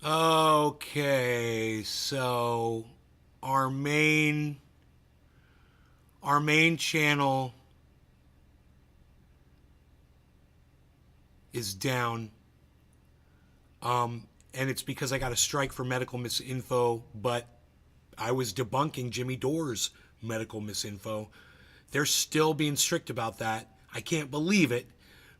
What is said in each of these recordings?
Okay, so our main our main channel is down. And it's because I got a strike for medical misinfo, but I was debunking Jimmy Dore's medical misinfo. They're still being strict about that. I can't believe it.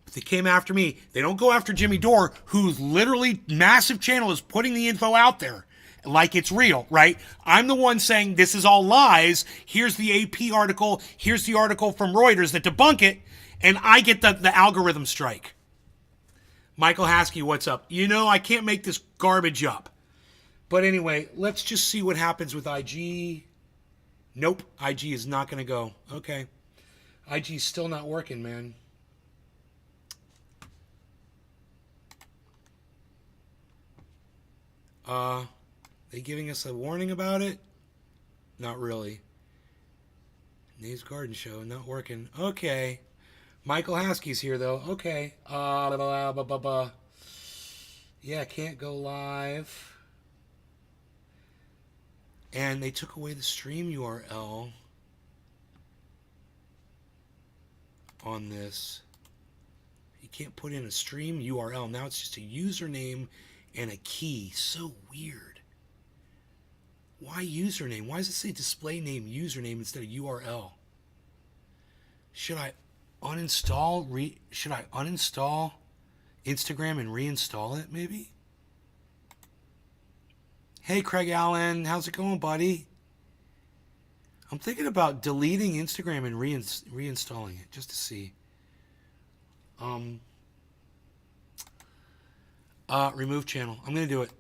But they came after me. They don't go after Jimmy Dore, whose literally massive channel is putting the info out there like it's real, right? I'm the one saying this is all lies. Here's the AP article. Here's the article from Reuters that debunk it. And I get the algorithm strike. Michael Haskey, what's up? You know, I can't make this garbage up. But anyway, let's just see what happens with IG. Nope, IG is not going to go. Okay. IG is still not working, man. They giving us a warning about it? Not really. Nay's Garden Show, not working. Okay. Michael Haskey's here, though. Okay. Yeah, can't go live. And they took away the stream URL on this. You can't put in a stream URL. Now it's just a username and a key. So weird. Why username? Why does it say display name username instead of URL? Should I uninstall should I uninstall Instagram and reinstall it maybe? Hey Craig Allen, how's it going, buddy? I'm thinking about deleting Instagram and reinstalling it just to see. Remove channel. I'm gonna do it.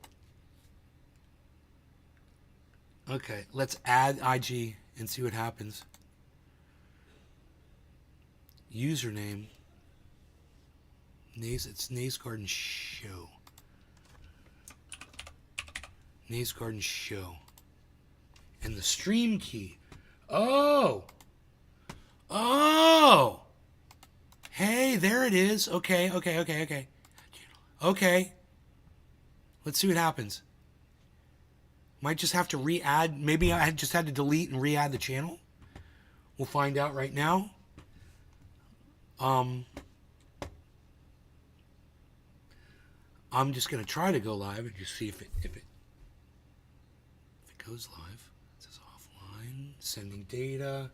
Okay, let's add IG and see what happens. Username. It's Nay's Garden Show. Nay's Garden Show. And the stream key. Oh! Oh! Hey, there it is. Okay. Okay. Let's see what happens. Might just have to re-add. Maybe I just had to delete and re-add the channel. We'll find out right now. I'm just gonna try to go live and just see if it goes live. It says offline, sending data.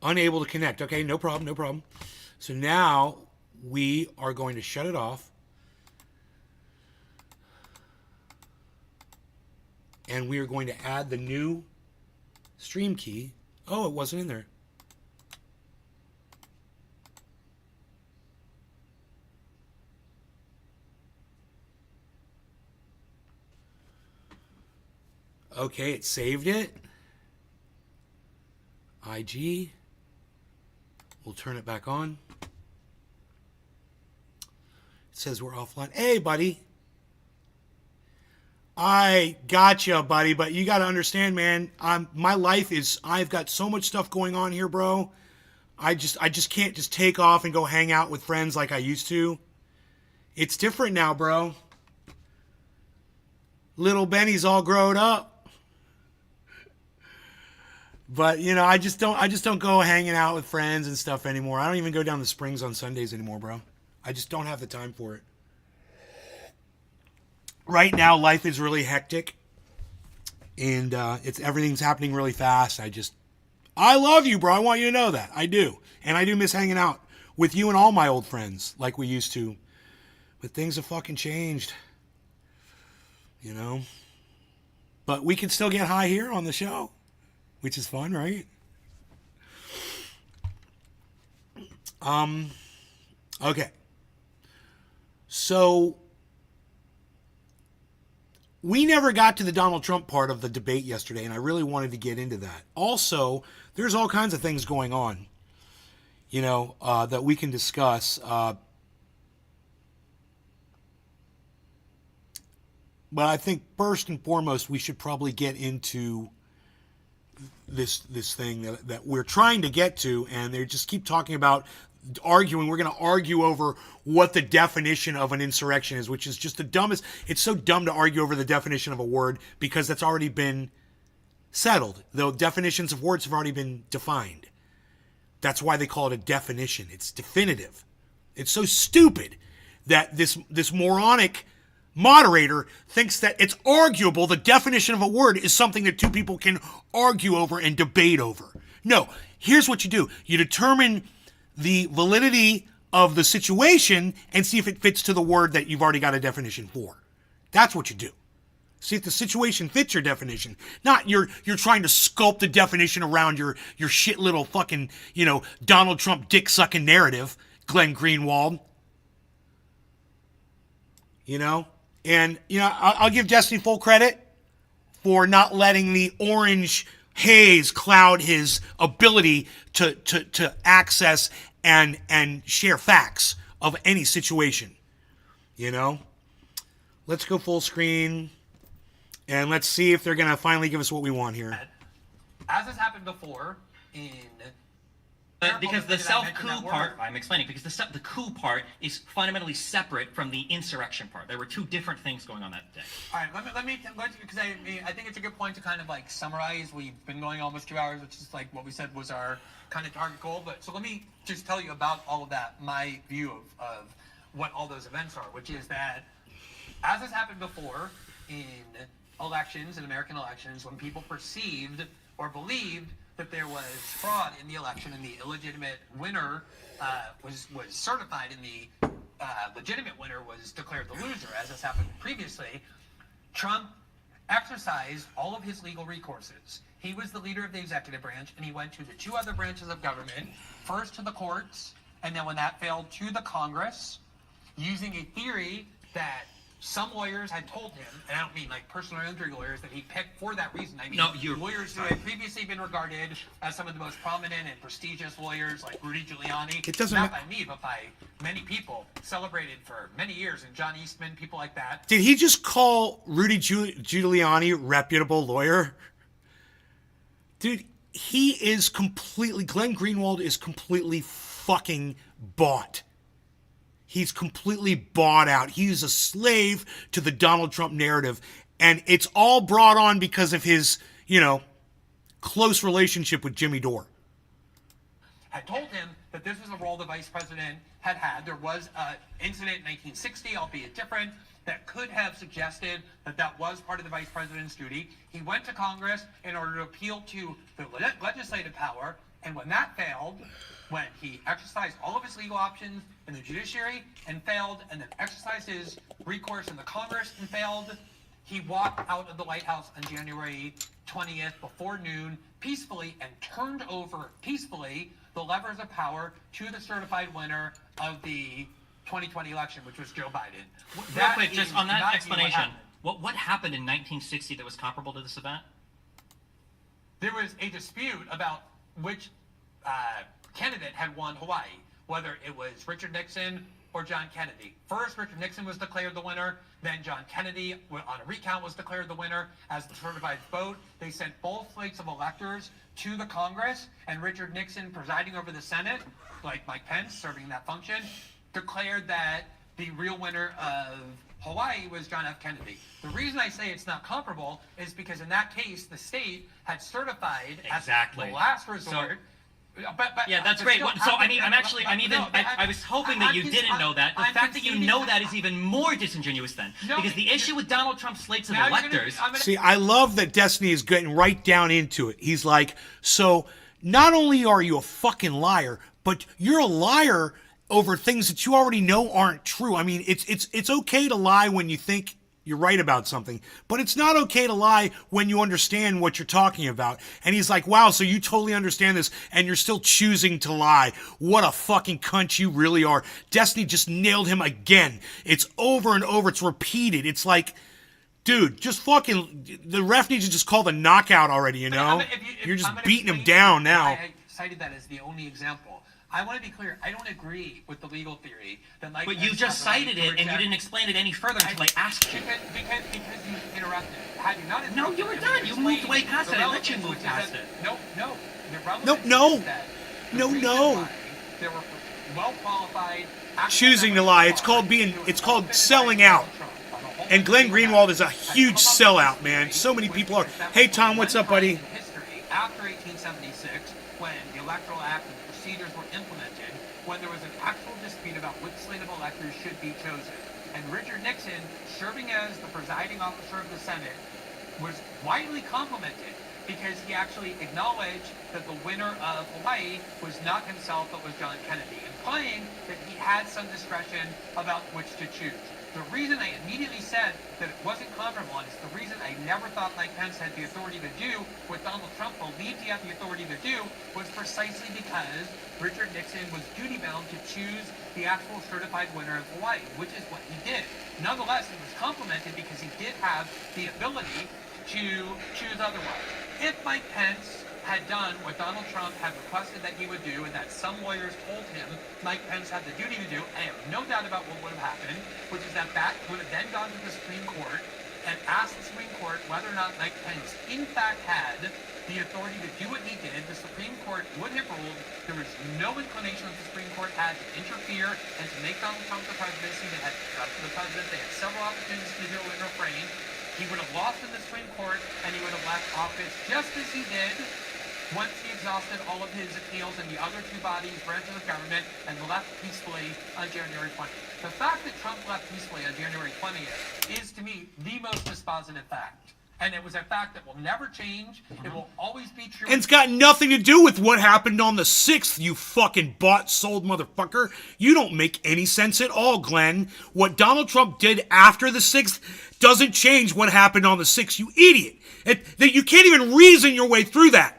Unable to connect. Okay, no problem. So now we are going to shut it off. And we are going to add the new stream key. Oh, it wasn't in there. Okay, it saved it. IG. We'll turn it back on. It says we're offline. Hey, buddy. I gotcha, buddy, but you got to understand, man. My life is. I've got so much stuff going on here, bro. I just can't just take off and go hang out with friends like I used to. It's different now, bro. Little Benny's all grown up, but you know, I just don't go hanging out with friends and stuff anymore. I don't even go down the Springs on Sundays anymore, bro. I just don't have the time for it. Right now, life is really hectic, and everything's happening really fast. I love you, bro. I want you to know that. I do. And I do miss hanging out with you and all my old friends like we used to. But things have fucking changed. You know? But we can still get high here on the show, which is fun, right? Okay. So we never got to the Donald Trump part of the debate yesterday, and I really wanted to get into that. Also, there's all kinds of things going on, you know, that we can discuss. But I think first and foremost, we should probably get into this thing that we're trying to get to, and they just keep talking about arguing. We're going to argue over what the definition of an insurrection is, which is just the dumbest. It's so dumb to argue over the definition of a word because that's already been settled. The definitions of words have already been defined. That's why they call it a definition. It's definitive. It's so stupid that this moronic moderator thinks that it's arguable the definition of a word is something that two people can argue over and debate over. No, here's what you do. You determine the validity of the situation and see if it fits to the word that you've already got a definition for. That's what you do. See if the situation fits your definition. Not you're trying to sculpt the definition around your shit little fucking, Donald Trump dick-sucking narrative, Glenn Greenwald. And, I'll give Destiny full credit for not letting the orange haze cloud his ability to access and share facts of any situation. Let's go full screen and let's see if they're going to finally give us what we want here. As has happened before in... because the self-coup part, I'm explaining, because the coup part is fundamentally separate from the insurrection part. There were two different things going on that day. All right, let me because I think it's a good point to kind of like summarize. We've been going almost 2 hours, which is like what we said was our kind of target goal. But so let me just tell you about all of that, my view of what all those events are, which is that as has happened before in elections, in American elections, when people perceived or believed that there was fraud in the election and the illegitimate winner was certified and the legitimate winner was declared the loser, as has happened previously, Trump exercised all of his legal recourses. He was the leader of the executive branch, and he went to the two other branches of government, first to the courts, and then when that failed, to the Congress, using a theory that some lawyers had told him, and I don't mean like personal injury lawyers that he picked for that reason. I mean lawyers who had previously been regarded as some of the most prominent and prestigious lawyers, like Rudy Giuliani. Not by me, but by many people, celebrated for many years, and John Eastman, people like that. Did he just call Rudy Giuliani reputable lawyer? Dude, he is completely... Glenn Greenwald is completely fucking bought. He's completely bought out. He's a slave to the Donald Trump narrative. And it's all brought on because of his, close relationship with Jimmy Dore. Had told him that this was a role the vice president had had. There was an incident in 1960, albeit different, that could have suggested that that was part of the vice president's duty. He went to Congress in order to appeal to the legislative power. And when that failed, when he exercised all of his legal options in the judiciary and failed, and then exercised his recourse in the Congress and failed, he walked out of the White House on January 20th before noon peacefully and turned over peacefully the levers of power to the certified winner of the 2020 election, which was Joe Biden. Real quick, just on that explanation, what happened in 1960 that was comparable to this event? There was a dispute about which candidate had won Hawaii, whether it was Richard Nixon or John Kennedy. First, Richard Nixon was declared the winner. Then John Kennedy, on a recount, was declared the winner as the certified vote. They sent both slates of electors to the Congress, and Richard Nixon, presiding over the Senate, like Mike Pence, serving that function, declared that the real winner of Hawaii was John F. Kennedy. The reason I say it's not comparable is because in that case, the state had certified as the last resort. Yeah, that's great. I was hoping that you didn't know that. The fact that you know that is even more disingenuous then. Because the issue with Donald Trump's slates of electors... See, I love that Destiny is getting right down into it. He's like, so not only are you a fucking liar, but you're a liar over things that you already know aren't true. I mean, it's okay to lie when you think you're right about something, but it's not okay to lie when you understand what you're talking about. And he's like, wow, so you totally understand this and you're still choosing to lie. What a fucking cunt you really are. Destiny just nailed him again. It's over and over. It's repeated. It's like, dude, just fucking, the ref needs to just call the knockout already, You're just beating him down now. I cited that as the only example. I want to be clear. I don't agree with the legal theory that Mike. But you just cited it, and you didn't explain it any further until I asked you. Because you interrupted. Had you not interrupted, no, you were done. You moved way past it. I let you move past it. No. No. There were well qualified. Choosing to lie. It's called selling out. And Glenn Greenwald is a huge sellout, man. So many people are. Hey, Tom, what's up, buddy? History after 1876, when the Electoral Act and procedures were implemented, when there was an actual dispute about which slate of electors should be chosen. And Richard Nixon, serving as the presiding officer of the Senate, was widely complimented because he actually acknowledged that the winner of Hawaii was not himself, but was John Kennedy, implying that he had some discretion about which to choose. The reason I immediately said that it wasn't comparable, and it's the reason I never thought Mike Pence had the authority to do what Donald Trump believed he had the authority to do, was precisely because Richard Nixon was duty-bound to choose the actual certified winner of Hawaii, which is what he did. Nonetheless, it was complimented because he did have the ability to choose otherwise. If Mike Pence had done what Donald Trump had requested that he would do, and that some lawyers told him Mike Pence had the duty to do, I have no doubt about what would have happened, which is that would have then gone to the Supreme Court and asked the Supreme Court whether or not Mike Pence in fact had the authority to do what he did. The Supreme Court would have ruled there was no inclination that the Supreme Court had to interfere and to make Donald Trump the presidency. They had they had several opportunities to do it and refrain. He would have lost in the Supreme Court, and he would have left office just as he did once he exhausted all of his appeals in the other two branches of government, and left peacefully on January 20th. The fact that Trump left peacefully on January 20th is, to me, the most dispositive fact. And it was a fact that will never change. It will always be true. And it's got nothing to do with what happened on the 6th, you fucking bought-sold motherfucker. You don't make any sense at all, Glenn. What Donald Trump did after the 6th doesn't change what happened on the 6th, you idiot. You can't even reason your way through that.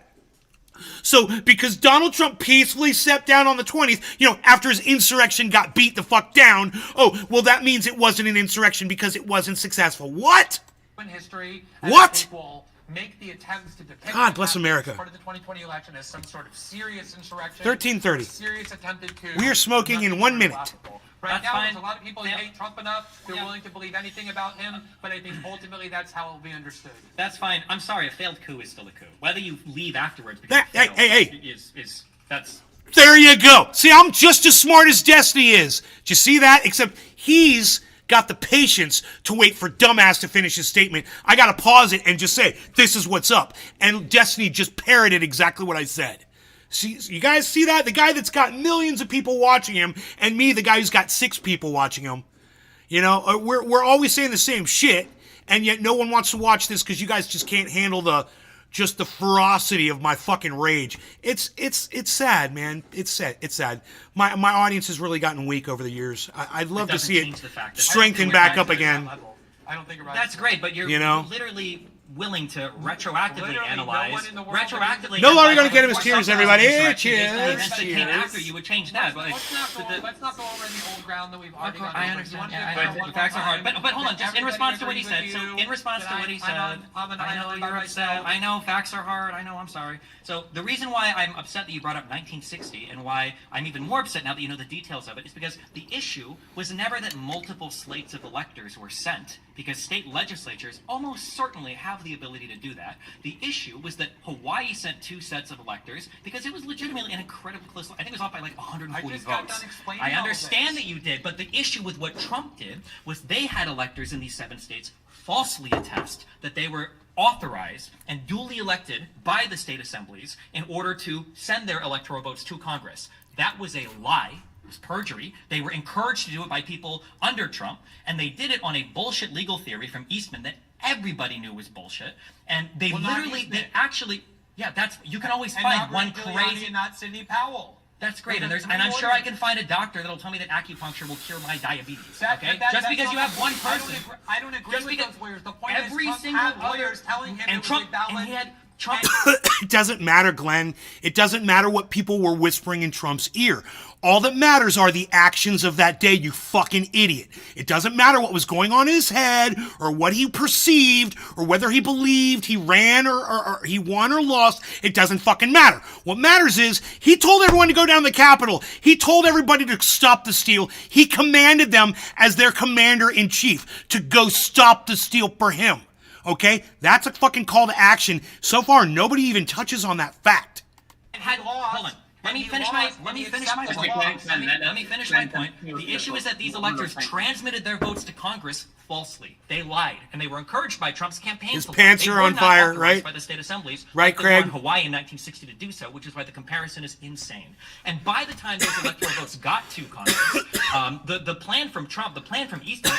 So, because Donald Trump peacefully stepped down on the 20th, after his insurrection got beat the fuck down, that means it wasn't an insurrection because it wasn't successful. What? In history, what? Will make the attempts to depict God bless America. Part of the 2020 election as some sort of serious insurrection. 1330. Serious attempted coup. We are smoking in 1 minute. Right now, there's a lot of people who hate Trump enough. They're willing to believe anything about him, but I think ultimately that's how it will be understood. That's fine. I'm sorry. A failed coup is still a coup. Whether you leave afterwards because that's. There you go. See, I'm just as smart as Destiny is. Did you see that? Except he's got the patience to wait for dumbass to finish his statement. I got to pause it and just say, this is what's up. And Destiny just parroted exactly what I said. See, you guys see that? The guy that's got millions of people watching him, and me, the guy who's got 6 people watching him. We're always saying the same shit, and yet no one wants to watch this because you guys just can't handle the ferocity of my fucking rage. It's sad, man. It's sad. My audience has really gotten weak over the years. I'd love to see it strengthen back up again. I don't think that's great, but you're literally willing to retroactively analyze. No longer going to get him his tears, everybody. Cheers. After you would change that. Let's not go over the old ground that we've already gone over. I understand. But facts are hard. But hold on, just in response to what he said. So in response to what he said, I know you're upset. I know facts are hard. I know. I'm sorry. So the reason why I'm upset that you brought up 1960 and why I'm even more upset now that you know the details of it is because the issue was never that multiple slates of electors were sent, because state legislatures almost certainly have the ability to do that. The issue was that Hawaii sent 2 sets of electors because it was legitimately an incredibly close. I think it was off by like 140 votes. I understand that you did, but the issue with what Trump did was they had electors in these 7 states falsely attest that they were authorized and duly elected by the state assemblies in order to send their electoral votes to Congress. That was a lie. It was perjury. They were encouraged to do it by people under Trump, and they did it on a bullshit legal theory from Eastman that everybody knew was bullshit. And they you can always find one crazy. And not Sidney Powell. That's great, and I'm sure I can find a doctor that'll tell me that acupuncture will cure my diabetes. Just because you have one person. I don't agree with those lawyers. The point every is, Trump single had lawyers telling him and it was Trump, a valid. and he had Trump. It doesn't matter, Glenn. It doesn't matter what people were whispering in Trump's ear. All that matters are the actions of that day, you fucking idiot. It doesn't matter what was going on in his head or what he perceived or whether he believed he ran or he won or lost. It doesn't fucking matter. What matters is he told everyone to go down the Capitol. He told everybody to stop the steal. He commanded them as their commander-in-chief to go stop the steal for him. Okay? That's a fucking call to action. So far, nobody even touches on that fact. Hold on. Let me finish my point. The issue is that these electors transmitted their votes to Congress falsely. They lied, and they were encouraged by Trump's campaign. His pants are on fire, right? By the state assemblies, right, like they were Craig? in Hawaii in 1960 to do so, which is why the comparison is insane. And by the time those electoral votes got to Congress, the plan from Trump, the plan from Eastman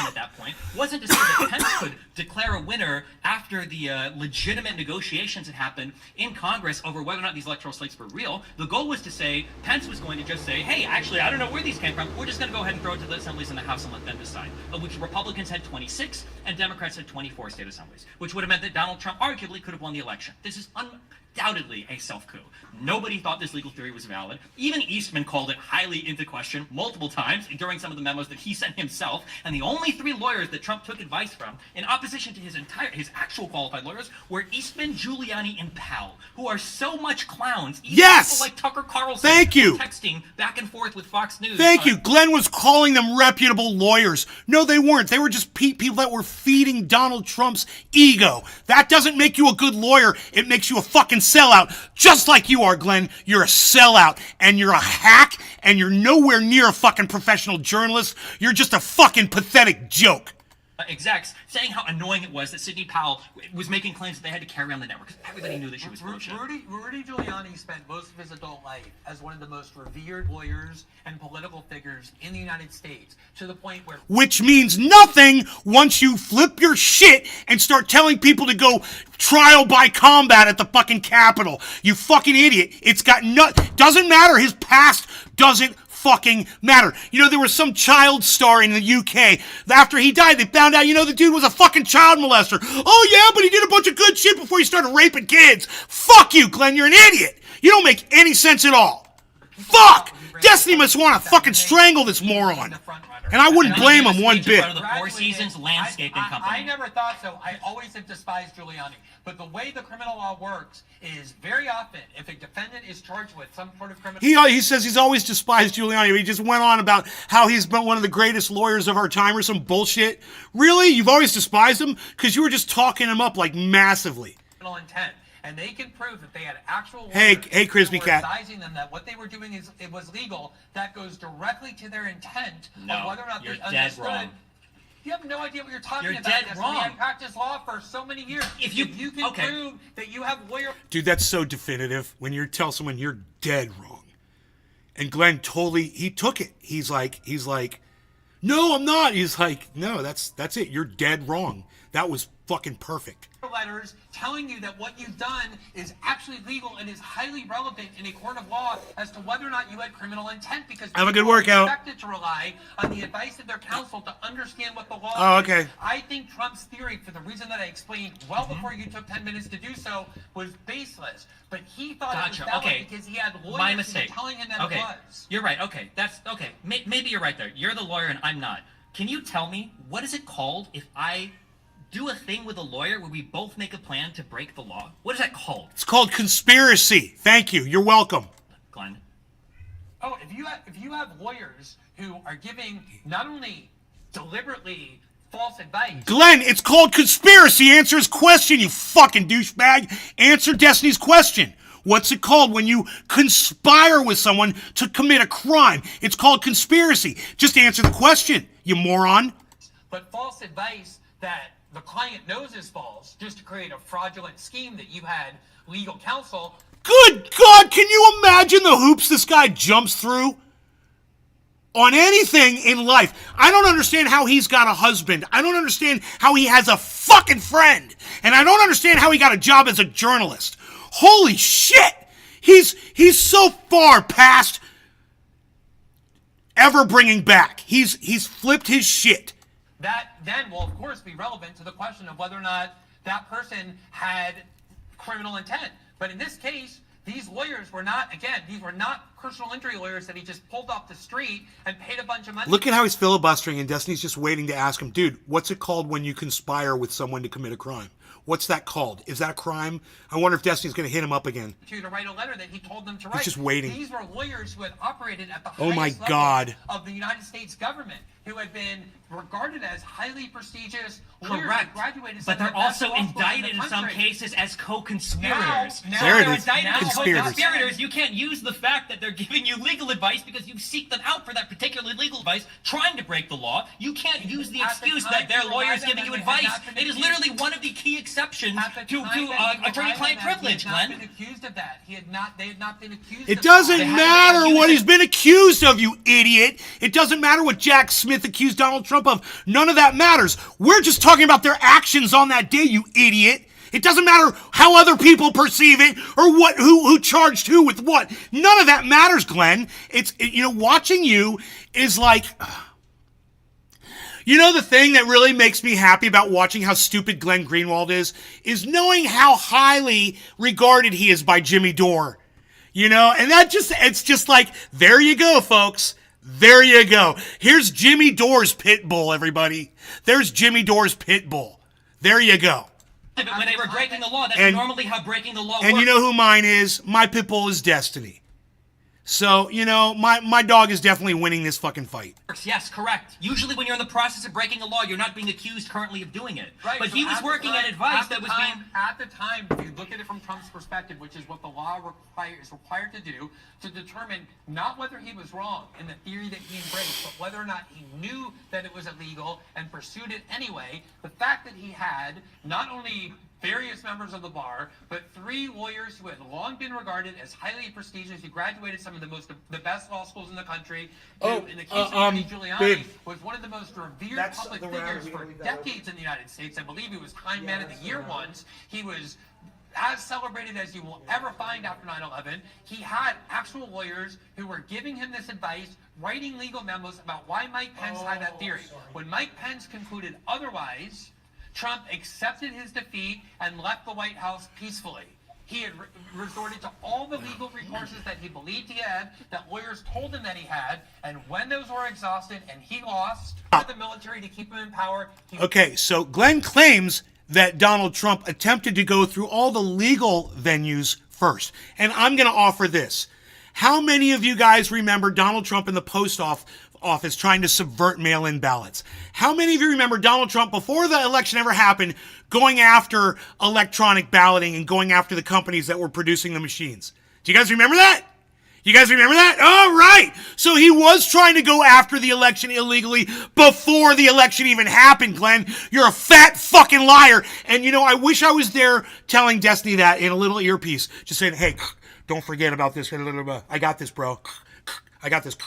at that point, wasn't to say that Pence could declare a winner after the legitimate negotiations had happened in Congress over whether or not these electoral slates were real. The goal was to say Pence was going to just say, hey, actually, I don't know where these came from. We're just going to go ahead and throw it to the assemblies in the House and let them decide. Of which Republicans had 26 and Democrats had 24 state assemblies, which would have meant that Donald Trump arguably could have won the election. This is undoubtedly a self-coup. Nobody thought this legal theory was valid. Even Eastman called it highly into question multiple times during some of the memos that he sent himself. And the only 3 lawyers that Trump took advice from, in opposition to his actual qualified lawyers, were Eastman, Giuliani, and Powell, who are so much clowns. Even Yes! people like Tucker Carlson. Thank you. Texting back and forth with Fox News. Thank you. Glenn was calling them reputable lawyers. No, they weren't. They were just people that were feeding Donald Trump's ego. That doesn't make you a good lawyer. It makes you a fucking sellout. Just like you are, Glenn. You're a sellout. And you're a hack. And you're nowhere near a fucking professional journalist. You're just a fucking pathetic joke. Execs saying how annoying it was that Sidney Powell was making claims that they had to carry on the network because everybody knew that she was bullshit. Rudy Giuliani spent most of his adult life as one of the most revered lawyers and political figures in the United States, to the point where... Which means nothing once you flip your shit and start telling people to go trial by combat at the fucking Capitol. You fucking idiot. It's got doesn't matter. His past doesn't fucking matter. You know, there was some child star in the UK. After he died, they found out, the dude was a fucking child molester. Oh yeah, but he did a bunch of good shit before he started raping kids. Fuck you, Glenn. You're an idiot. You don't make any sense at all. Fuck! Destiny must want to fucking strangle this moron. And I wouldn't blame him one bit. The Four Seasons Landscaping Company. I never thought so. I always have despised Giuliani. But the way the criminal law works is very often, if a defendant is charged with some sort of criminal... He says he's always despised Giuliani. He just went on about how he's been one of the greatest lawyers of our time or some bullshit. Really? You've always despised him? Because you were just talking him up like massively. Criminal intent. And they can prove that they had actual Hey, Crispy Cat. advising them that what they were doing it was legal. That goes directly to their intent of whether or not you're they dead understood. wrong. You have no idea what you're talking You're about. dead Destiny. wrong. I've practiced law for so many years. If you can prove that you have lawyer... Dude, that's so definitive when you tell someone you're dead wrong. And Glenn he took it. He's like, no, I'm not. He's like, no, that's it. You're dead wrong. That was fucking perfect. letters telling you that what you've done is actually legal and is highly relevant in a court of law as to whether or not you had criminal intent, because have a good people are workout. expected to rely on the advice of their counsel to understand what the law Oh, is. okay. I think Trump's theory, for the reason that I explained well before you took 10 minutes to do so, was baseless. But he thought it was valid because he had lawyers My who were mistake. telling him that it was. You're right. Okay, that's okay. Maybe you're right there. You're the lawyer and I'm not. Can you tell me what is it called if I do a thing with a lawyer where we both make a plan to break the law? What is that called? It's called conspiracy. Thank you. You're welcome. Glenn. Oh, if you have lawyers who are giving not only deliberately false advice. Glenn, it's called conspiracy. Answer his question, you fucking douchebag. Answer Destiny's question. What's it called when you conspire with someone to commit a crime? It's called conspiracy. Just answer the question, you moron. But false advice that the client knows is false, just to create a fraudulent scheme that you had legal counsel. Good God, can you imagine the hoops this guy jumps through? On anything in life. I don't understand how he's got a husband. I don't understand how he has a fucking friend. And I don't understand how he got a job as a journalist. Holy shit! He's so far past ever bringing back. He's flipped his shit. That then will, of course, be relevant to the question of whether or not that person had criminal intent. But in this case, these lawyers were not, again, these were not personal injury lawyers that he just pulled off the street and paid a bunch of money. Look at how he's filibustering, and Destiny's just waiting to ask him, dude, what's it called when you conspire with someone to commit a crime? What's that called? Is that a crime? I wonder if Destiny's going to hit him up again. To write a letter that he told them to write. He's just waiting. These were lawyers who had operated at the Oh my highest God. level of the United States government, who had been regarded as highly prestigious lawyers. Correct. Graduated But they're also indicted in some cases as co-conspirators. Now- So There it they're is. indicted as Conspirators. co-conspirators. You can't use the fact that they're giving you legal advice because you seek them out for that particular legal advice, trying to break the law. You can't use the At the excuse time that their you lawyers arrived giving at you them, they had advice. not been It is accused. literally one of the key exceptions At the to time that he attorney-client arrived at them, privilege, he had not Glenn. been accused of that. They had not been accused It of doesn't that. matter what he's been accused of, you idiot. It doesn't matter what Jack Smith accused Donald Trump of. None of that matters. We're just talking about their actions on that day, you idiot. It doesn't matter how other people perceive it or who charged who with what. None of that matters, Glenn. Watching you is like, the thing that really makes me happy about watching how stupid Glenn Greenwald is knowing how highly regarded he is by Jimmy Dore. And it's just like, there you go, folks. There you go. Here's Jimmy Dore's pit bull, everybody. There's Jimmy Dore's pit bull. There you go. When they were breaking the law, that's And- normally how breaking the law And works. you know who mine is? My pit bull is Destiny. So, my dog is definitely winning this fucking fight. Yes, correct. Usually when you're in the process of breaking a law, you're not being accused currently of doing it. Right, But so he was working at advice that was being... At the time, if you look at it from Trump's perspective, which is what the law is required to do, to determine not whether he was wrong in the theory that he embraced, but whether or not he knew that it was illegal and pursued it anyway, the fact that he had not only various members of the bar, but 3 lawyers who had long been regarded as highly prestigious, who graduated some of the best law schools in the country, who, in the case of Rudy Giuliani, babe. was one of the most revered That's public the round. figures We for gotta leave that decades in the United States. I believe he was Time Man of the Year once. He was as celebrated as you will ever find after 9/11. He had actual lawyers who were giving him this advice, writing legal memos about why Mike Pence had that theory. When Mike Pence concluded otherwise, Trump accepted his defeat and left the White House peacefully. He had resorted to all the legal recourses that he believed he had, that lawyers told him that he had, and when those were exhausted and he lost, the military to keep him in power. Okay, so Glenn claims that Donald Trump attempted to go through all the legal venues first. And I'm going to offer this. How many of you guys remember Donald Trump in the post office trying to subvert mail-in ballots? How many of you remember Donald Trump, before the election ever happened, going after electronic balloting and going after the companies that were producing the machines? Do you guys remember that? You guys remember that? All right. So he was trying to go after the election illegally before the election even happened, Glenn. You're a fat fucking liar. And I wish I was there telling Destiny that in a little earpiece. Just saying, hey, don't forget about this. I got this, bro. I got this.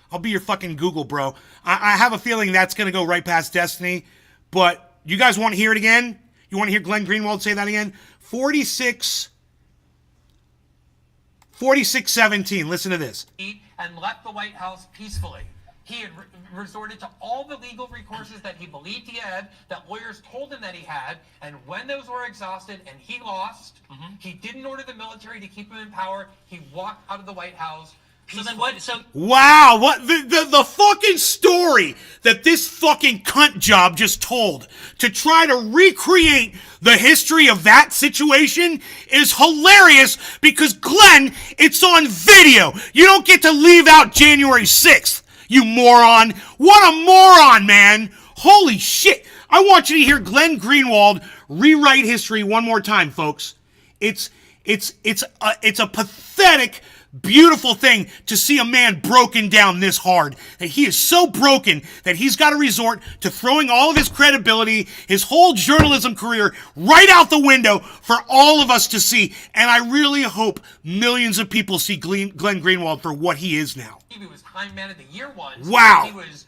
I'll be your fucking Google, bro. I have a feeling that's going to go right past Destiny. But you guys want to hear it again? You want to hear Glenn Greenwald say that again? 46-17. Listen to this. And left the White House peacefully. He had resorted to all the legal recourses that he believed he had, that lawyers told him that he had, and when those were exhausted and he lost, he didn't order the military to keep him in power. He walked out of the White House. So then what? So Wow, what the fucking story that this fucking cunt job just told to try to recreate the history of that situation is hilarious because, Glenn, it's on video. You don't get to leave out January 6th, you moron. What a moron, man. Holy shit. I want you to hear Glenn Greenwald rewrite history one more time, folks. It's a pathetic, beautiful thing to see a man broken down this hard. That he is so broken that he's got to resort to throwing all of his credibility, his whole journalism career right out the window for all of us to see. And I really hope millions of people see Glenn Greenwald for what he is now. He was Time Man of the Year once. Wow. He was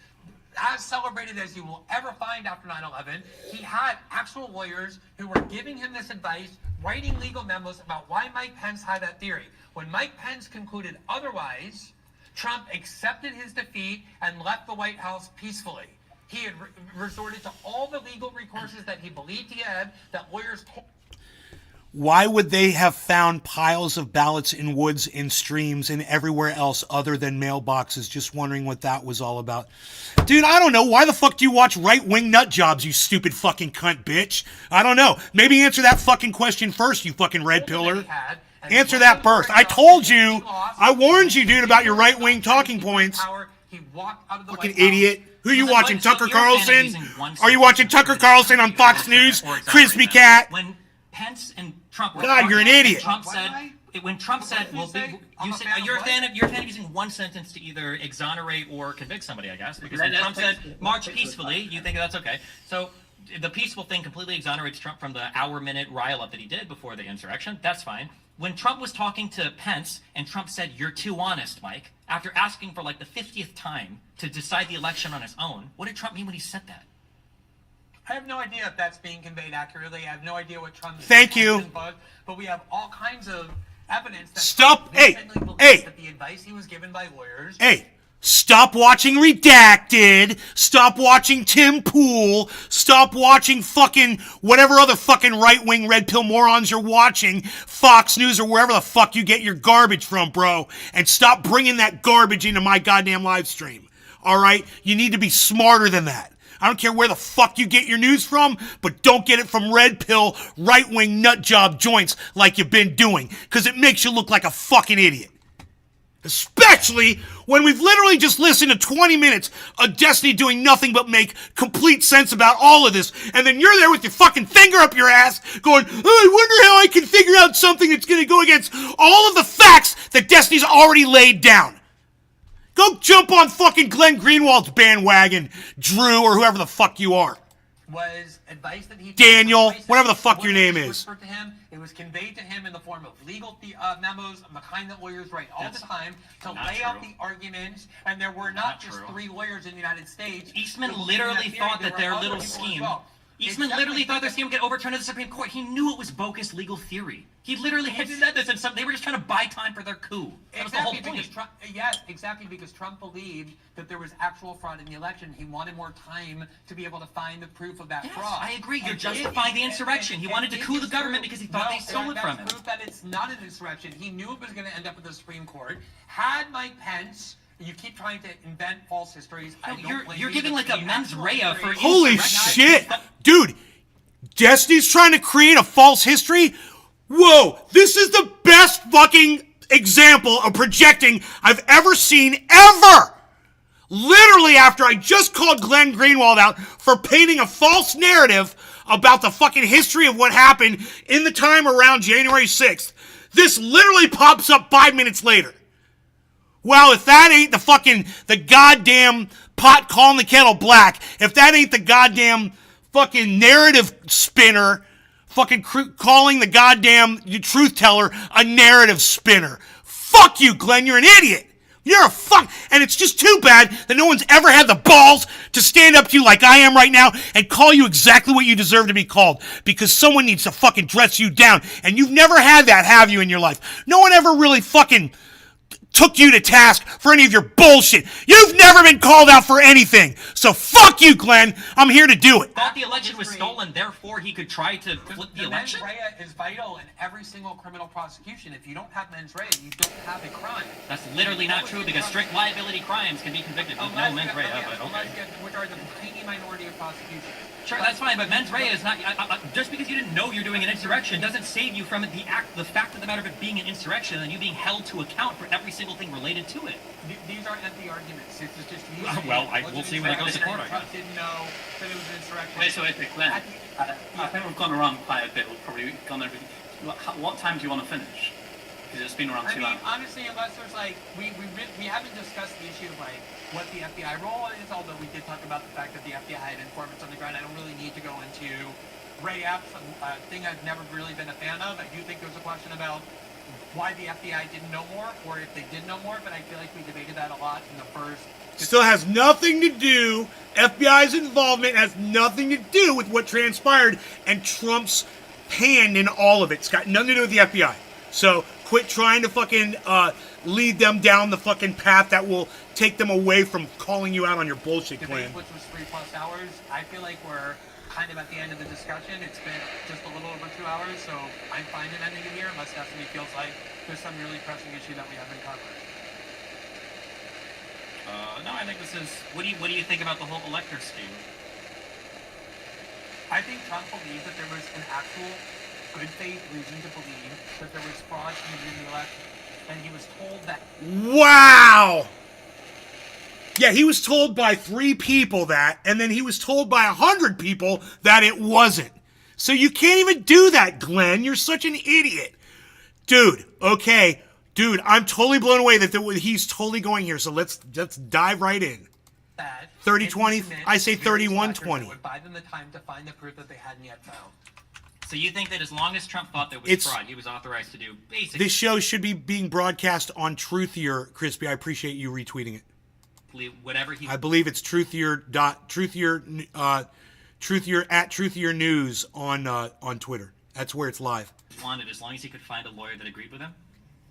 as celebrated as you will ever find after 9/11. He had actual lawyers who were giving him this advice, writing legal memos about why Mike Pence had that theory. When Mike Pence concluded otherwise, Trump accepted his defeat and left the White House peacefully. He had resorted to all the legal recourses that he believed he had, that lawyers told. Why would they have found piles of ballots in woods, in streams, and everywhere else other than mailboxes? Just wondering what that was all about. Dude, I don't know. Why the fuck do you watch right-wing nut jobs, you stupid fucking cunt bitch? I don't know. Maybe answer that fucking question first, you fucking red pillar. Answer that first. I told you. I warned you, dude, about your right-wing talking points. Fucking idiot. Who are you watching, Tucker Carlson? Are you watching Tucker Carlson on Fox News? Crispy Cat? When Pence and Trump were God, you're an idiot. When Trump said, "Well, you're a fan of using one sentence to either exonerate or convict somebody," I guess, because when Trump said "march peacefully," you think that's okay. So the peaceful thing completely exonerates Trump from the hour-minute rile-up that he did before the insurrection. That's fine. When Trump was talking to Pence and Trump said, "You're too honest, Mike," after asking for like the 50th time to decide the election on his own, what did Trump mean when he said that? I have no idea if that's being conveyed accurately. I have no idea what Trump's Thank you. was, but we have all kinds of evidence that Stop. Trump Hey, vehemently believes hey. that the advice he was given by lawyers. Hey, stop watching Redacted. Stop watching Tim Pool. Stop watching fucking whatever other fucking right-wing red pill morons you're watching. Fox News or wherever the fuck you get your garbage from, bro. And stop bringing that garbage into my goddamn live stream. All right? You need to be smarter than that. I don't care where the fuck you get your news from, but don't get it from red pill, right-wing nut job joints like you've been doing, because it makes you look like a fucking idiot. Especially when we've literally just listened to 20 minutes of Destiny doing nothing but make complete sense about all of this, and then you're there with your fucking finger up your ass going, "Oh, I wonder how I can figure out something that's going to go against all of the facts that Destiny's already laid down." Go jump on fucking Glenn Greenwald's bandwagon, Drew, or whoever the fuck you are. Was advice that he Daniel, whatever the fuck your name is. To him, it was conveyed to him in the form of legal memos of the kind that lawyers write all the time to lay out the arguments, and there were not just three lawyers in the United States. Eastman literally thought that their little scheme. Eastman literally thought their scheme would get overturned in the Supreme Court. He knew it was bogus legal theory. He literally had said this, and they were just trying to buy time for their coup. That was the whole point. Yes, exactly, because Trump believed that there was actual fraud in the election. He wanted more time to be able to find the proof of that fraud. I agree. You're justifying the insurrection. He wanted to coup the government because he thought they stole it from him. That's proof that it's not an insurrection. He knew it was going to end up at the Supreme Court. Had Mike Pence... You keep trying to invent false histories. You're giving like a mens rea for holy shit, dude! Destiny's trying to create a false history? Whoa, this is the best fucking example of projecting I've ever seen, ever! Literally after I just called Glenn Greenwald out for painting a false narrative about the fucking history of what happened in the time around January 6th, this literally pops up 5 minutes later. Well, if that ain't the goddamn pot calling the kettle black, if that ain't the goddamn fucking narrative spinner, fucking calling the goddamn truth teller a narrative spinner. Fuck you, Glenn, you're an idiot. You're a fuck, and it's just too bad that no one's ever had the balls to stand up to you like I am right now and call you exactly what you deserve to be called, because someone needs to fucking dress you down, and you've never had that, have you, in your life? No one ever really fucking took you to task for any of your bullshit. You've never been called out for anything. So fuck you, Glenn. I'm here to do it. Thought the election was stolen, therefore he could try to flip the election? Mens rea is vital in every single criminal prosecution. If you don't have mens rea, you don't have a crime. That's literally not true, because strict liability crimes can be convicted with no mens rea, but okay. Which are the tiny minority of prosecutions. Sure, that's fine, but mens rea is not... just because you didn't know you're doing an insurrection doesn't save you from the fact of the matter of it being an insurrection and you being held to account for every single thing related to it. These aren't empty arguments. It's just well, we'll see when it goes to court, I guess. Trump didn't know that it was an insurrection. Wait, so Glenn, I think we've gone around quite a bit. We've probably gone over... What time do you want to finish? Because it's been around 2 hours. Honestly, unless there's we haven't discussed the issue of what the FBI role is, although we did talk about the fact that the FBI had informants on the ground. I don't really need to go into Ray Epps, a thing I've never really been a fan of. I do think there's a question about why the FBI didn't know more, or if they did know more, but I feel like we debated that a lot in the first... Still has nothing to do, FBI's involvement has nothing to do with what transpired and Trump's hand in all of it. It's got nothing to do with the FBI. So quit trying to fucking lead them down the fucking path that will take them away from calling you out on your bullshit plan. Which was 3+ hours. I feel like we're kind of at the end of the discussion. It's been just a little over 2 hours, so I'm fine in ending it here unless Destiny feels like there's some really pressing issue that we haven't covered. No, I think this is. What do you think about the whole elector scheme? I think Trump believed that there was an actual good faith reason to believe that there was fraud even in the election. And he was told that. Wow! Yeah, he was told by 3 people that, and then he was told by 100 people that it wasn't. So you can't even do that, Glenn. You're such an idiot. Dude, okay. Dude, I'm totally blown away that he's totally going here. So let's dive right in. 30-20, I say 31-20. Would buy them the time to find the proof that they hadn't yet found. So you think that as long as Trump thought there was fraud, he was authorized to do basically... This show should be being broadcast on Truthier, Crispy. I appreciate you retweeting it. Whatever he... I believe it's Truthier at Truthier News on Twitter. That's where it's live. Wanted, as long as he could find a lawyer that agreed with him?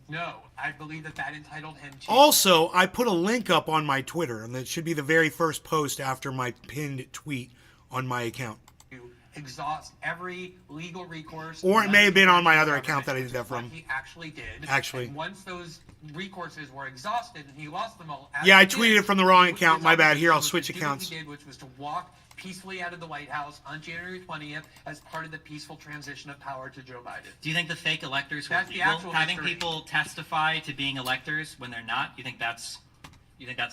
No, I believe that entitled him to... Also, I put a link up on my Twitter, and it should be the very first post after my pinned tweet on my account. Exhaust every legal recourse. Or it may have been on my other account that I did that from. He actually did. Actually. And once those recourses were exhausted and he lost them all. Yeah, I tweeted it from the wrong account. My bad. Here, I'll switch accounts. He did, which was to walk peacefully out of the White House on January 20th as part of the peaceful transition of power to Joe Biden. Do you think the fake electors were That's the legal? actual Having history. people testify to being electors when they're not? You think that's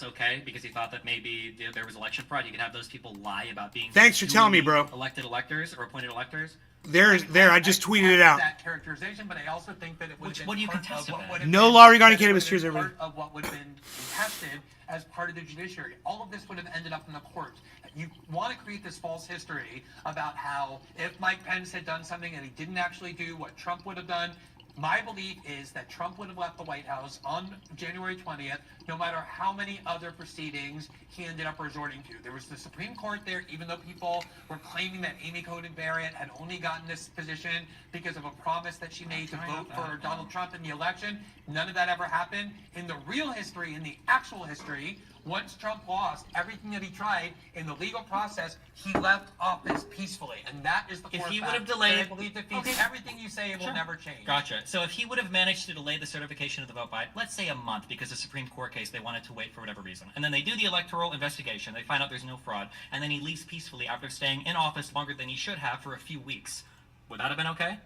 okay? Because he thought that maybe there was election fraud. You could have those people lie about being... Thanks for telling me, bro. Elected electors or appointed electors? I just tweeted it out. That characterization, but I also think that it would have been what do you part contest of of what that? would have No been- law regarding that it would cannabis. have Cheers, been everybody. part of what would have been contested as part of the judiciary. All of this would have ended up in the court. You want to create this false history about how if Mike Pence had done something that he didn't actually do, what Trump would have done. My belief is that Trump would have left the White House on January 20th, no matter how many other proceedings he ended up resorting to. There was the Supreme Court there, even though people were claiming that Amy Coney Barrett had only gotten this position because of a promise that she made to vote for Donald Trump in the election. None of that ever happened. In the real history, in the actual history, once Trump lost everything that he tried in the legal process, he left office peacefully, and that is the If core he fact would have delayed... that I believe defeats everything you say will never change. Gotcha. So if he would have managed to delay the certification of the vote by, let's say, a month, because the Supreme Court case, they wanted to wait for whatever reason, and then they do the electoral investigation, they find out there's no fraud, and then he leaves peacefully after staying in office longer than he should have for a few weeks, would that have been okay?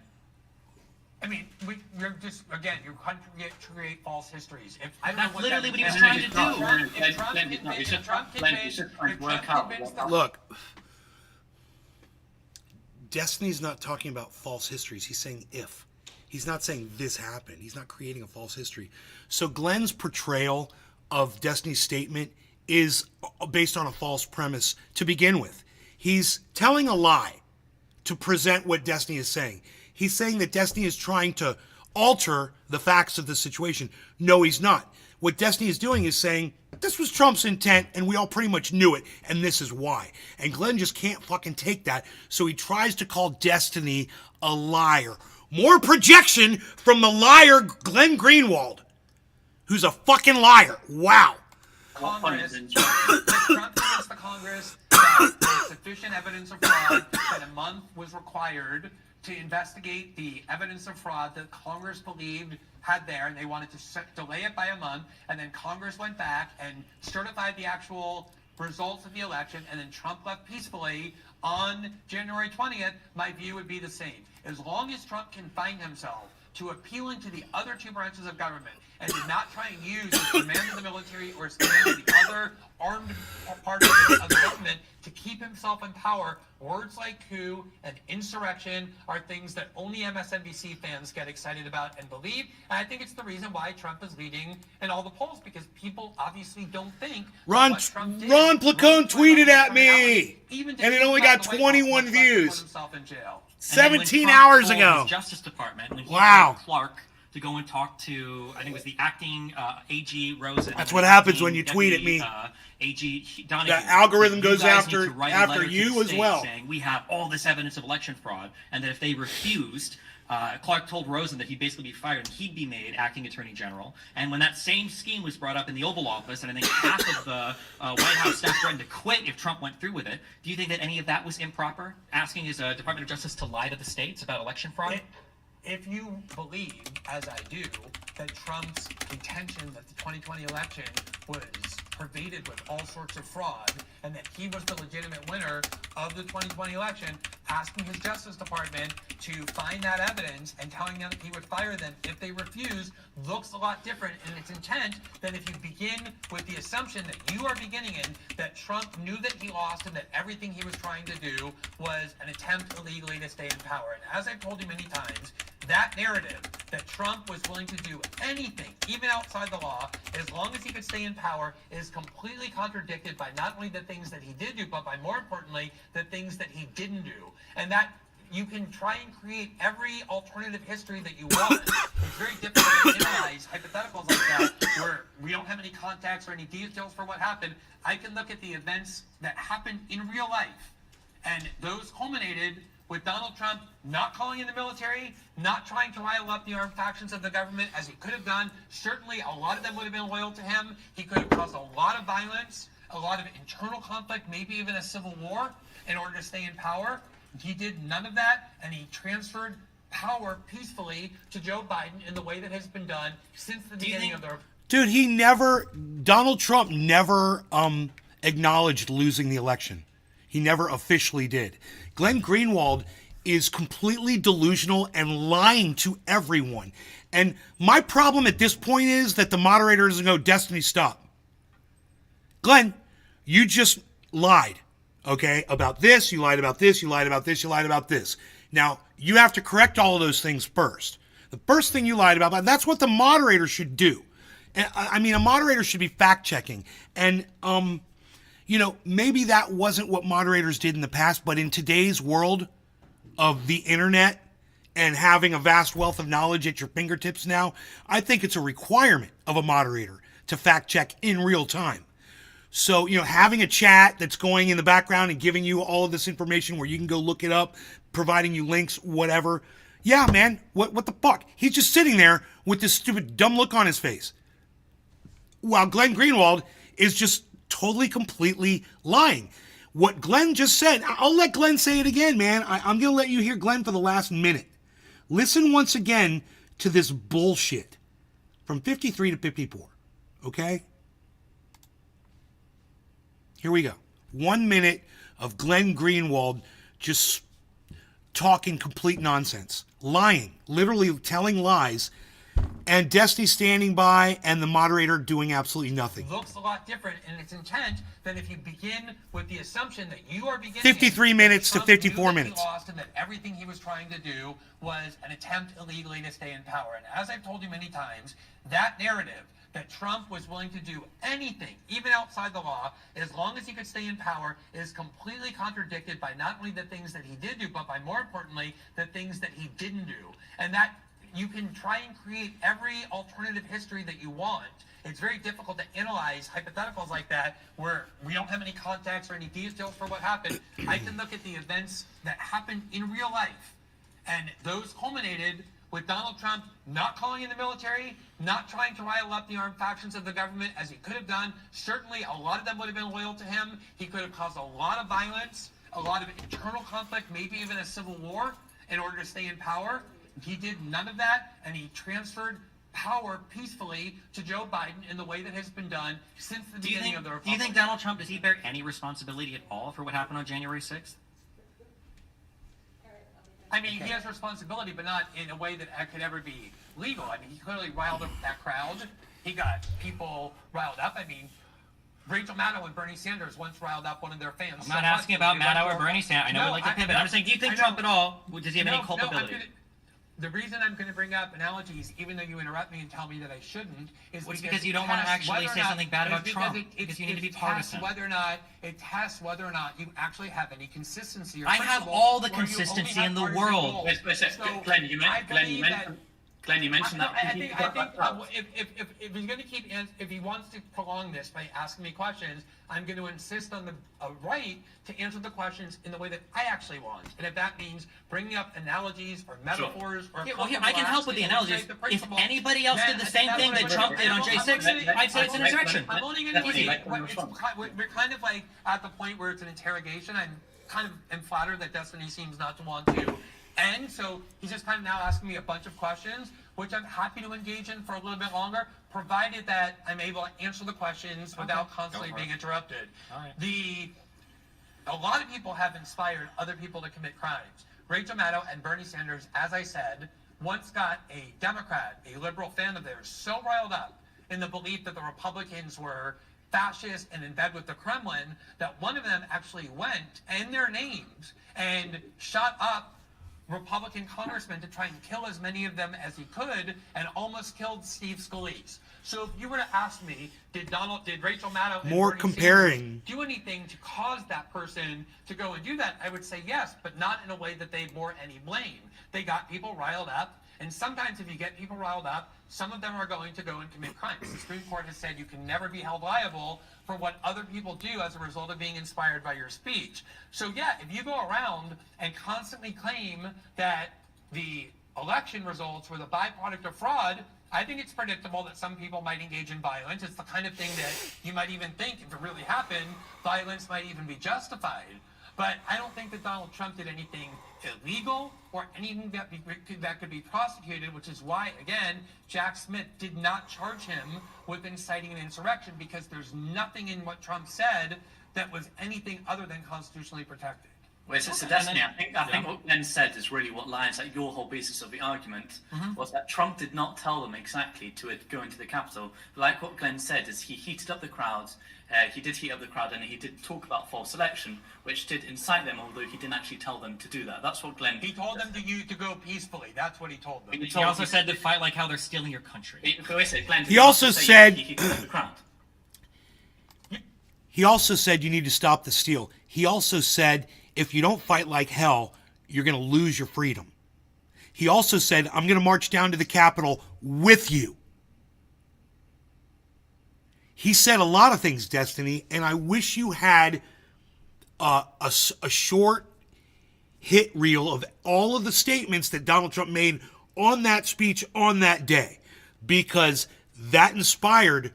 I mean, you're just, again, you're trying to create false histories. I don't That's know what literally that what he was means. trying to do. Look, Destiny's not talking about false histories. He's saying if. He's not saying this happened. He's not creating a false history. So Glenn's portrayal of Destiny's statement is based on a false premise to begin with. He's telling a lie to present what Destiny is saying. He's saying that Destiny is trying to alter the facts of the situation. No, he's not. What Destiny is doing is saying, this was Trump's intent, and we all pretty much knew it, and this is why. And Glenn just can't fucking take that, so he tries to call Destiny a liar. More projection from the liar Glenn Greenwald, who's a fucking liar. Wow. Congress, Trump convinced the Congress that there was sufficient evidence of fraud, that a month was required to investigate the evidence of fraud that Congress believed had there, and they wanted to delay it by a month, and then Congress went back and certified the actual results of the election, and then Trump left peacefully on January 20th. My view would be the same. As long as Trump can find himself to appealing to the other two branches of government and to not try and use his command of the military or his command of the other armed part of the government to keep himself in power, words like coup and insurrection are things that only MSNBC fans get excited about and believe. And I think it's the reason why Trump is leading in all the polls, because people obviously don't think Ron Placone tweeted at me, and it only got 21 views. 17 hours ago. The Justice Department, when he wow. told Clark to go and talk to, I think it was the acting AG Rosen. That's what happens when you tweet at me. AG Donahue. The algorithm goes guys after need to write a letter to you the as state well. saying we have all this evidence of election fraud, and that if they refused Clark told Rosen that he'd basically be fired and he'd be made acting attorney general. And when that same scheme was brought up in the Oval Office, and I think half of the White House staff threatened to quit if Trump went through with it, do you think that any of that was improper? Asking his Department of Justice to lie to the states about election fraud? If you believe, as I do, that Trump's contention that the 2020 election was pervaded with all sorts of fraud and that he was the legitimate winner of the 2020 election, asking his Justice Department to find that evidence and telling them he would fire them if they refuse looks a lot different in its intent than if you begin with the assumption that you are beginning in that Trump knew that he lost and that everything he was trying to do was an attempt illegally to stay in power. And as I've told you many times, that narrative that Trump was willing to do anything, even outside the law, as long as he could stay in power, is completely contradicted by not only the things that he did do, but by more importantly, the things that he didn't do. And that you can try and create every alternative history that you want. It's very difficult to analyze hypotheticals like that where we don't have any context or any details for what happened. I can look at the events that happened in real life, and those culminated with Donald Trump not calling in the military, not trying to rile up the armed factions of the government as he could have done. Certainly, a lot of them would have been loyal to him. He could have caused a lot of violence, a lot of internal conflict, maybe even a civil war in order to stay in power. He did none of that, and he transferred power peacefully to Joe Biden in the way that has been done since the beginning of the... Dude, Donald Trump never acknowledged losing the election. He never officially did. Glenn Greenwald is completely delusional and lying to everyone. And my problem at this point is that the moderator doesn't go, Destiny, stop. Glenn, you just lied, okay, about this, you lied about this, you lied about this, you lied about this. Now, you have to correct all of those things first. The first thing you lied about, that's what the moderator should do. I mean, a moderator should be fact-checking. And, you know, maybe that wasn't what moderators did in the past, but in today's world of the internet and having a vast wealth of knowledge at your fingertips now, I think it's a requirement of a moderator to fact check in real time. So, you know, having a chat that's going in the background and giving you all of this information where you can go look it up, providing you links, whatever. Yeah, man, what the fuck? He's just sitting there with this stupid dumb look on his face, while Glenn Greenwald is just totally, completely lying. What Glenn just said, I'll let Glenn say it again, man. I'm going to let you hear Glenn for the last minute. Listen once again to this bullshit from 53 to 54, okay? Here we go. 1 minute of Glenn Greenwald just talking complete nonsense, lying, literally telling lies, and Destiny standing by and the moderator doing absolutely nothing. Looks a lot different in its intent than if you begin with the assumption that you are beginning 53 minutes to 54 minutes. He lost and that everything he was trying to do was an attempt illegally to stay in power. And as I've told you many times, that narrative that Trump was willing to do anything, even outside the law, as long as he could stay in power, is completely contradicted by not only the things that he did do, but by more importantly, the things that he didn't do. And that you can try and create every alternative history that you want. It's very difficult to analyze hypotheticals like that where we don't have any context or any details for what happened. I can look at the events that happened in real life, and those culminated with Donald Trump not calling in the military, not trying to rile up the armed factions of the government as he could have done. Certainly, a lot of them would have been loyal to him. He could have caused a lot of violence, a lot of internal conflict, maybe even a civil war in order to stay in power. He did none of that, and he transferred power peacefully to Joe Biden in the way that has been done since the beginning of the Republic. Do you think Donald Trump, does he bear any responsibility at all for what happened on January 6th? I mean, he has responsibility, but not in a way that could ever be legal. I mean, he clearly riled up that crowd. He got people riled up. I mean, Rachel Maddow and Bernie Sanders once riled up one of their fans. I'm not asking about Maddow or Bernie Sanders. I know we'd like to pivot. I'm just saying, do you think Trump at all, does he have any culpability? The reason I'm going to bring up analogies, even though you interrupt me and tell me that I shouldn't, is because you don't want to actually say something bad about Trump. Because you need to be partisan. It tests whether or not you actually have any consistency. I have all the consistency in the world. Glenn, you mentioned Glenn, you mentioned that. I think if he's going to if he wants to prolong this by asking me questions, I'm going to insist on the right to answer the questions in the way that I actually want. And if that means bringing up analogies or metaphors or I can help with the analogies. If anybody else did the same thing that Trump did on J6, I'd say it's an insurrection. I'm only going to we're kind of like at the point where it's an interrogation. I'm kind of am flattered that Destiny seems not to want to end, so he's just kind of now asking me a bunch of questions, which I'm happy to engage in for a little bit longer, provided that I'm able to answer the questions without constantly being interrupted. A lot of people have inspired other people to commit crimes. Rachel Maddow and Bernie Sanders, as I said, once got a Democrat, a liberal fan of theirs, so riled up in the belief that the Republicans were fascist and in bed with the Kremlin that one of them actually went, and their names, and shot up Republican congressmen to try and kill as many of them as he could, and almost killed Steve Scalise. So if you were to ask me, did Rachel Maddow and More Bernie comparing Sanders do anything to cause that person to go and do that? I would say yes, but not in a way that they bore any blame. They got people riled up, and sometimes if you get people riled up, some of them are going to go and commit crimes. The Supreme Court has said you can never be held liable for what other people do as a result of being inspired by your speech. So yeah, if you go around and constantly claim that the election results were the byproduct of fraud, I think it's predictable that some people might engage in violence. It's the kind of thing that you might even think, if it really happened, violence might even be justified. But I don't think that Donald Trump did anything illegal or anything that could be prosecuted, which is why, again, Jack Smith did not charge him with inciting an insurrection, because there's nothing in what Trump said that was anything other than constitutionally protected. Well, so Destiny, I think what Glenn said is really what lines at your whole basis of the argument, was that Trump did not tell them exactly to go into the Capitol. Like what Glenn said is he heated up the crowds, he did heat up the crowd, and he did talk about false election, which did incite them, although he didn't actually tell them to do that. That's what Glenn... He told them to go peacefully. That's what he told them. He also said to fight like how they're stealing your country. He also said... He heated up the crowd. He also said you need to stop the steal. He also said if you don't fight like hell, you're going to lose your freedom. He also said, I'm going to march down to the Capitol with you. He said a lot of things, Destiny, and I wish you had a short hit reel of all of the statements that Donald Trump made on that speech on that day, because that inspired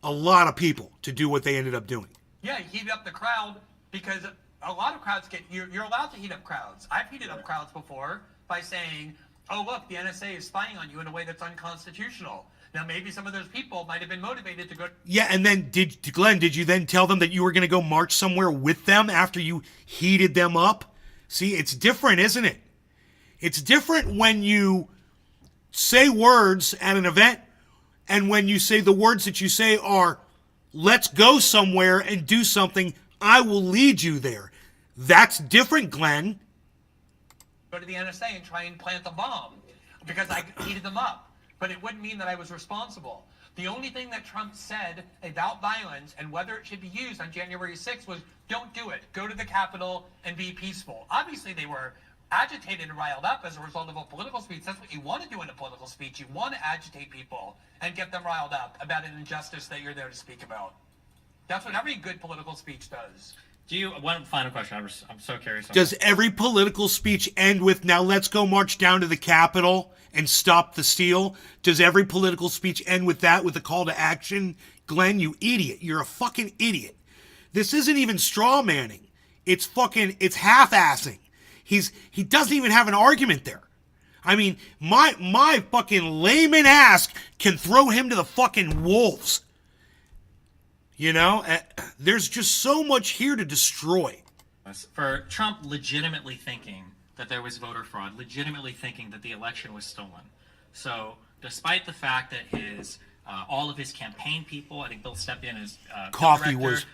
a lot of people to do what they ended up doing. Yeah, he heated up the crowd because a lot of crowds you're allowed to heat up crowds. I've heated up crowds before by saying, oh, look, the NSA is spying on you in a way that's unconstitutional. Now, maybe some of those people might have been motivated to go... Yeah, and then, Glenn, did you then tell them that you were going to go march somewhere with them after you heated them up? See, it's different, isn't it? It's different when you say words at an event and when you say the words that you say are, let's go somewhere and do something, I will lead you there. That's different, Glenn. Go to the NSA and try and plant the bomb because I heated them up. But it wouldn't mean that I was responsible. The only thing that Trump said about violence and whether it should be used on January 6th was, don't do it. Go to the Capitol and be peaceful. Obviously, they were agitated and riled up as a result of a political speech. That's what you want to do in a political speech. You want to agitate people and get them riled up about an injustice that you're there to speak about. That's what every good political speech does. One final question. I'm so curious. Does every political speech end with, now let's go march down to the Capitol and stop the steal? Does every political speech end with that, with a call to action? Glenn, you idiot. You're a fucking idiot. This isn't even straw manning. It's half-assing. He doesn't even have an argument there. I mean, my fucking layman ass can throw him to the fucking wolves. You know, there's just so much here to destroy. For Trump legitimately thinking that there was voter fraud, legitimately thinking that the election was stolen. So, despite the fact that all of his campaign people, I think Bill stepped in as coffee director,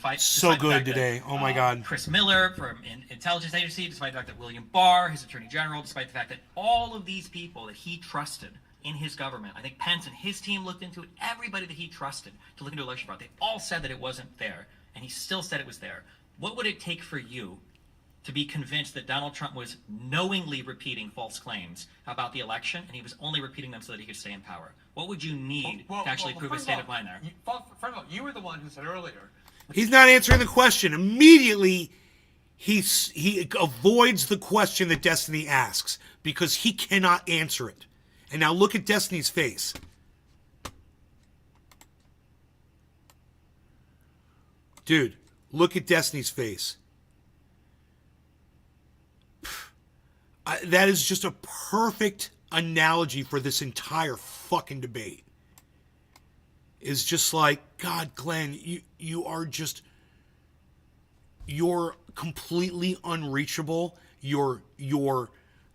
was so good today. Oh my God. Chris Miller from Intelligence Agency, despite the fact that William Barr, his Attorney General, despite the fact that all of these people that he trusted in his government, I think Pence and his team looked into it, everybody that he trusted to look into election fraud, they all said that it wasn't there, and he still said it was there. What would it take for you to be convinced that Donald Trump was knowingly repeating false claims about the election, and he was only repeating them so that he could stay in power? What would you need to actually prove a state of mind there? First of all, you were the one who said earlier. He's not answering the question. Immediately, he avoids the question that Destiny asks because he cannot answer it. And now look at Destiny's face. Dude, look at Destiny's face. That is just a perfect analogy for this entire fucking debate. Is just like, God, Glenn, you're completely unreachable. You're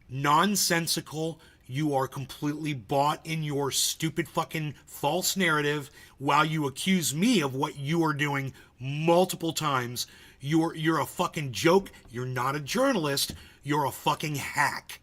nonsensical. You are completely bought in your stupid fucking false narrative while you accuse me of what you are doing multiple times. You're a fucking joke. You're not a journalist. You're a fucking hack.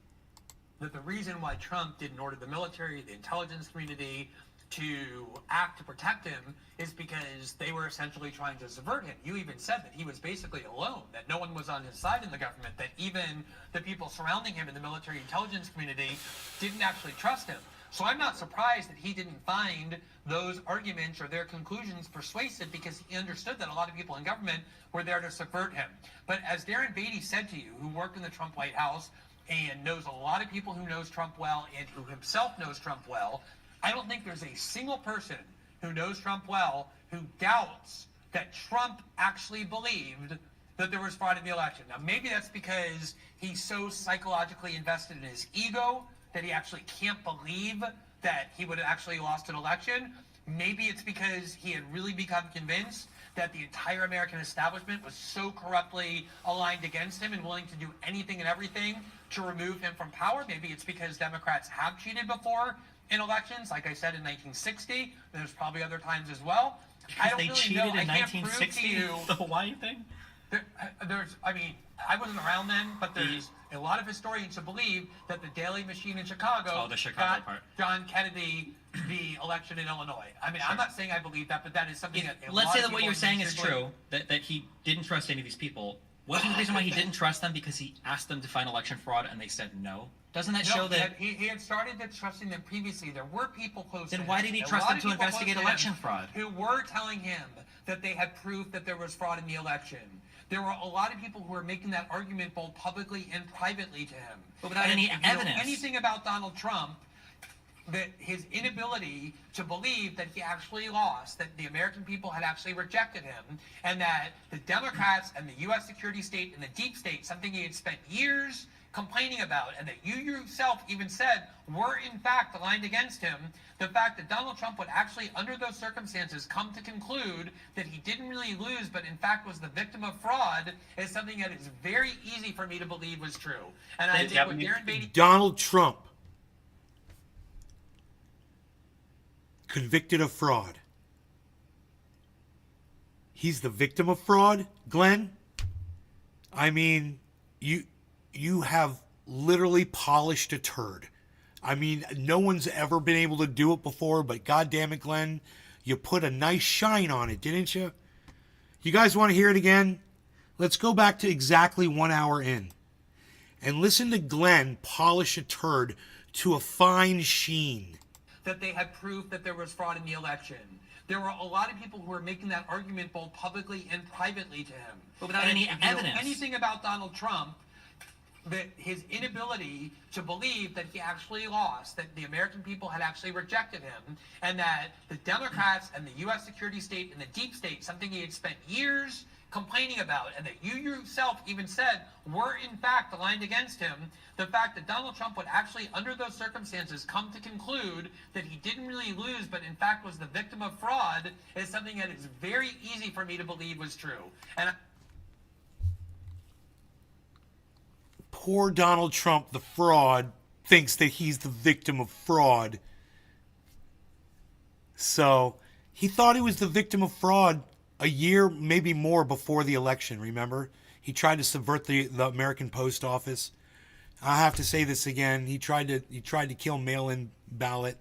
That the reason why Trump didn't order the military, the intelligence community to act to protect him is because they were essentially trying to subvert him. You even said that he was basically alone, that no one was on his side in the government, that even the people surrounding him in the military intelligence community didn't actually trust him. So I'm not surprised that he didn't find those arguments or their conclusions persuasive, because he understood that a lot of people in government were there to subvert him. But as Darren Beatty said to you, who worked in the Trump White House and knows a lot of people who knows Trump well and who himself knows Trump well, I don't think there's a single person who knows Trump well who doubts that Trump actually believed that there was fraud in the election. Now, maybe that's because he's so psychologically invested in his ego that he actually can't believe that he would have actually lost an election. Maybe it's because he had really become convinced that the entire American establishment was so corruptly aligned against him and willing to do anything and everything to remove him from power. Maybe it's because Democrats have cheated before in elections, like I said, in 1960. There's probably other times as well. I don't They really cheated know. in I can't prove to 1960, you. the Hawaii thing? I mean, I wasn't around then, but there's a lot of historians who believe that the Daley machine in Chicago, the Chicago got part. John Kennedy the election in Illinois. I mean, I'm not saying I believe that, but that is something that Let's say that what you're saying is true, that he didn't trust any of these people. Wasn't the reason why he didn't trust them because he asked them to find election fraud and they said no? Doesn't that show that... He had started trusting them previously. There were people close to him. Then why did he trust them to investigate election fraud? Who were telling him that they had proof that there was fraud in the election. There were a lot of people who were making that argument both publicly and privately to him. But without any evidence. Know anything about Donald Trump, that his inability to believe that he actually lost, that the American people had actually rejected him, and that the Democrats and the U.S. security state and the deep state, something he had spent years complaining about, and that you yourself even said were in fact aligned against him, the fact that Donald Trump would actually, under those circumstances, come to conclude that he didn't really lose, but in fact was the victim of fraud, is something that is very easy for me to believe was true. And I think what Darren Beatty... Donald Trump, convicted of fraud. He's the victim of fraud, Glenn? I mean, you have literally polished a turd. I mean, no one's ever been able to do it before, but God damn it, Glenn, you put a nice shine on it, didn't you? You guys want to hear it again? Let's go back to exactly 1 hour in and listen to Glenn polish a turd to a fine sheen. That they had proof that there was fraud in the election. There were a lot of people who were making that argument both publicly and privately to him. But without any evidence. Anything about Donald Trump, that his inability to believe that he actually lost, that the American people had actually rejected him, and that the Democrats and the U.S. security state and the deep state, something he had spent years complaining about, and that you yourself even said were in fact aligned against him, the fact that Donald Trump would actually, under those circumstances, come to conclude that he didn't really lose, but in fact was the victim of fraud, is something that is very easy for me to believe was true. And poor Donald Trump, the fraud, thinks that he's the victim of fraud. So, he thought he was the victim of fraud a year, maybe more, before the election, remember? He tried to subvert the American Post Office. I have to say this again. He tried to kill mail-in ballot.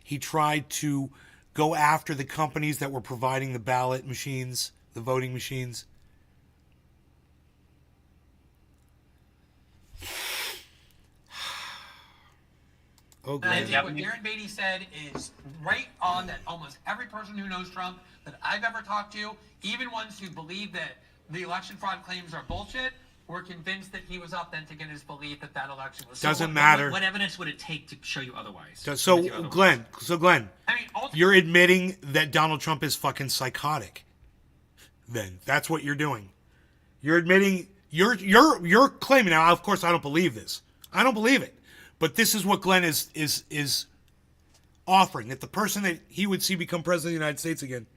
He tried to go after the companies that were providing the ballot machines, the voting machines. Oh, And I Glenn. think what Darren Beatty said is right on, that almost every person who knows Trump that I've ever talked to, even ones who believe that the election fraud claims are bullshit, were convinced that he was authentic in his belief that that election was. Doesn't matter. What evidence would it take to show you otherwise? So, Glenn, I mean, ultimately, you're admitting that Donald Trump is fucking psychotic. Then that's what you're doing. You're admitting you're claiming now. Of course, I don't believe this. I don't believe it. But this is what Glenn is offering, that the person that he would see become president of the United States again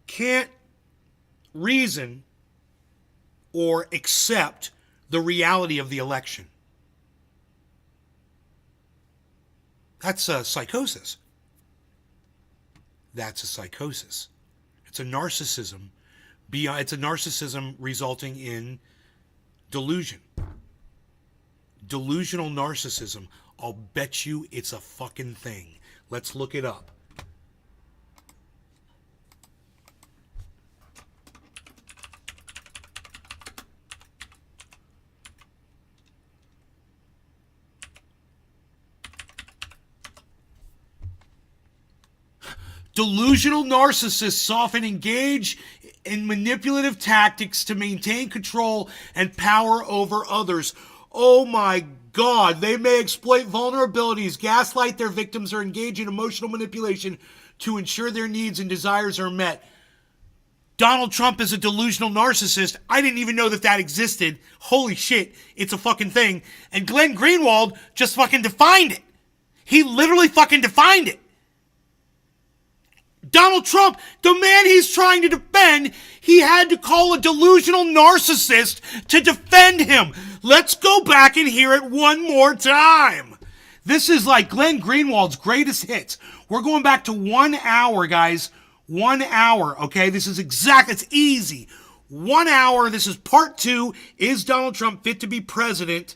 can't reason or accept the reality of the election. That's a psychosis. That's a psychosis. It's a narcissism. It's a narcissism resulting in delusion. Delusional narcissism. I'll bet you it's a fucking thing. Let's look it up. Delusional narcissists often engage in manipulative tactics to maintain control and power over others. Oh my God. They may exploit vulnerabilities, gaslight their victims, or engage in emotional manipulation to ensure their needs and desires are met. Donald Trump is a delusional narcissist. I didn't even know that that existed. Holy shit. It's a fucking thing. And Glenn Greenwald just fucking defined it. He literally fucking defined it. Donald Trump, the man he's trying to defend, he had to call a delusional narcissist to defend him. Let's go back and hear it one more time. This is like Glenn Greenwald's greatest hits. We're going back to 1 hour, guys. 1 hour, okay? This is it's easy. 1 hour, this is part 2. Is Donald Trump fit to be president?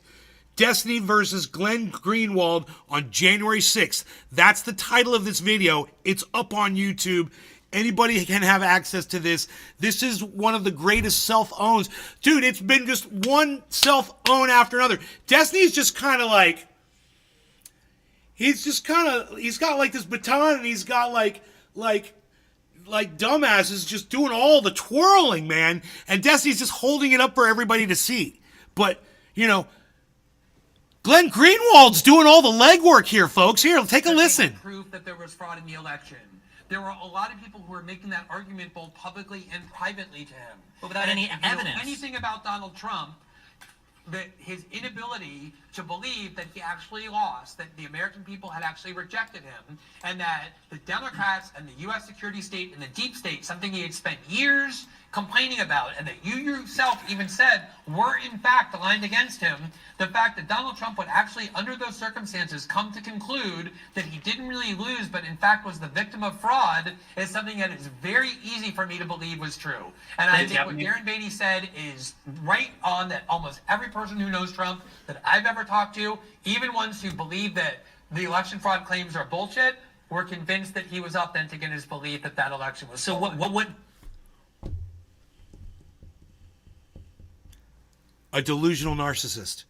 Destiny versus Glenn Greenwald on January 6th. That's the title of this video. It's up on YouTube. Anybody can have access to this. This is one of the greatest self-owns. Dude, it's been just one self-own after another. Destiny's just kind of like, he's got like this baton, and he's got like dumbasses just doing all the twirling, man. And Destiny's just holding it up for everybody to see. But, you know, Glenn Greenwald's doing all the legwork here, folks. Here, take a listen. Proof that there was fraud in the election. There were a lot of people who were making that argument both publicly and privately to him. But without any evidence. Know anything about Donald Trump, that his inability to believe that he actually lost, that the American people had actually rejected him, and that the Democrats and the U.S. security state and the deep state, something he had spent years complaining about, and that you yourself even said were in fact aligned against him, the fact that Donald Trump would actually, under those circumstances, come to conclude that he didn't really lose, but in fact was the victim of fraud, is something that is very easy for me to believe was true. And I think what Darren Beatty said is right on, that almost every person who knows Trump that I've ever talked to, even ones who believe that the election fraud claims are bullshit, were convinced that he was authentic in his belief that that election was so stolen. what would... A delusional narcissist.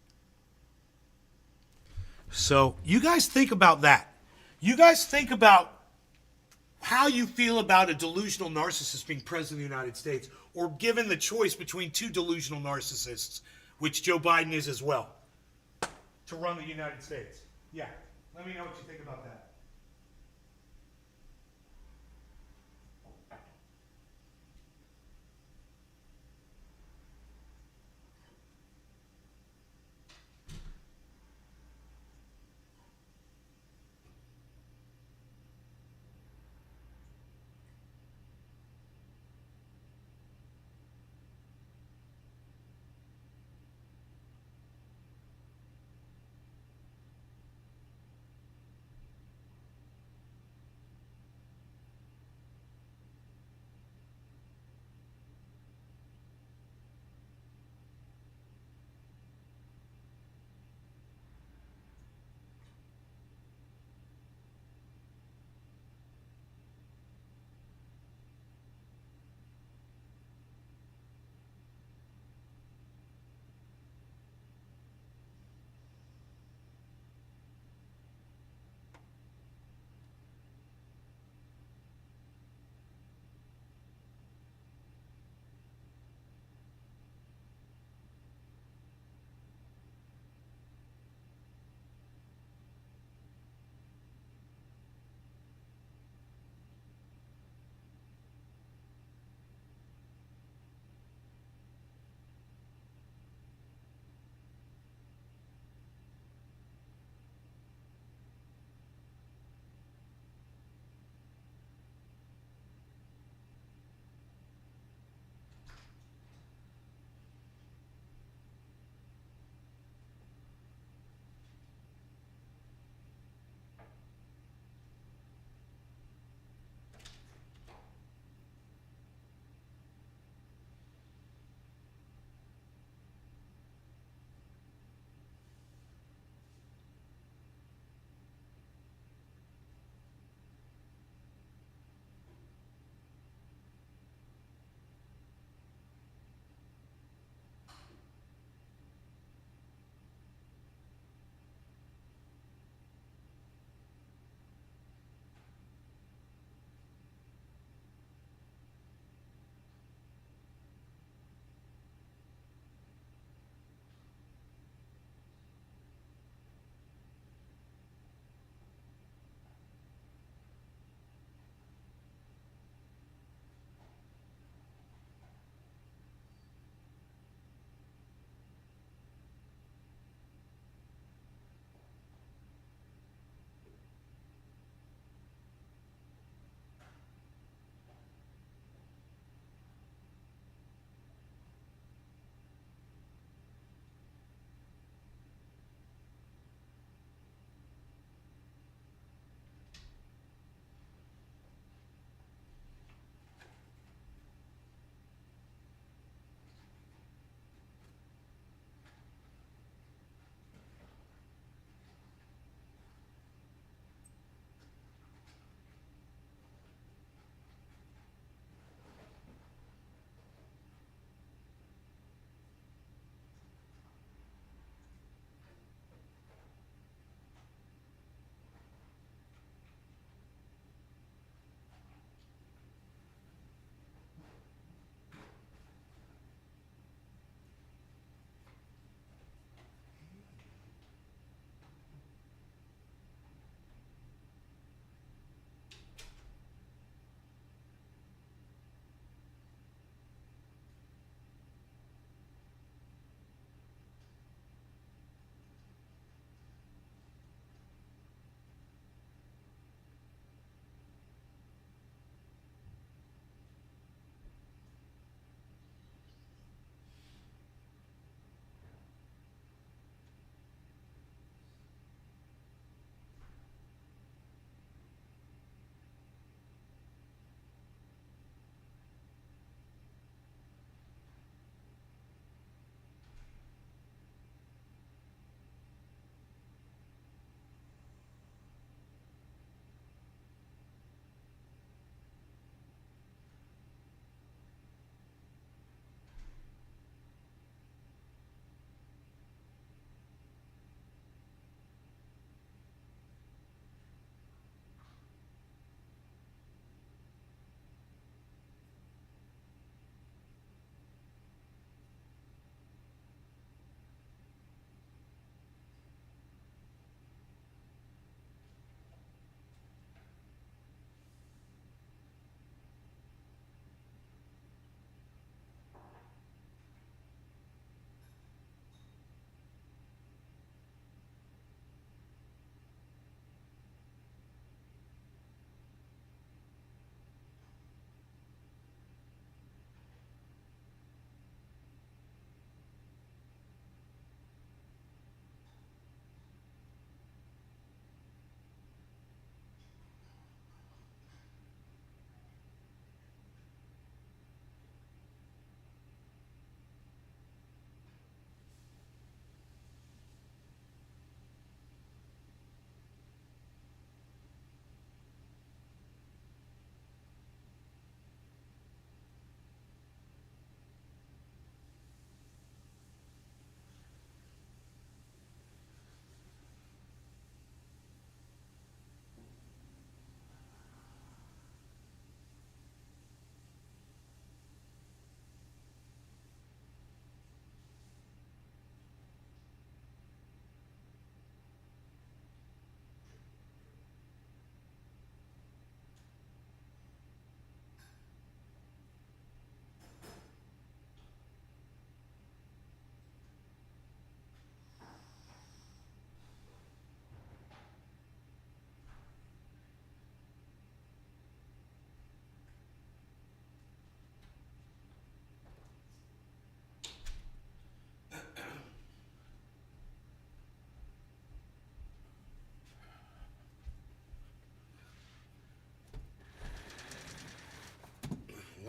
So you guys think about that. You guys think about how you feel about a delusional narcissist being president of the United States, or given the choice between two delusional narcissists, which Joe Biden is as well, to run the United States. Yeah, let me know what you think about that.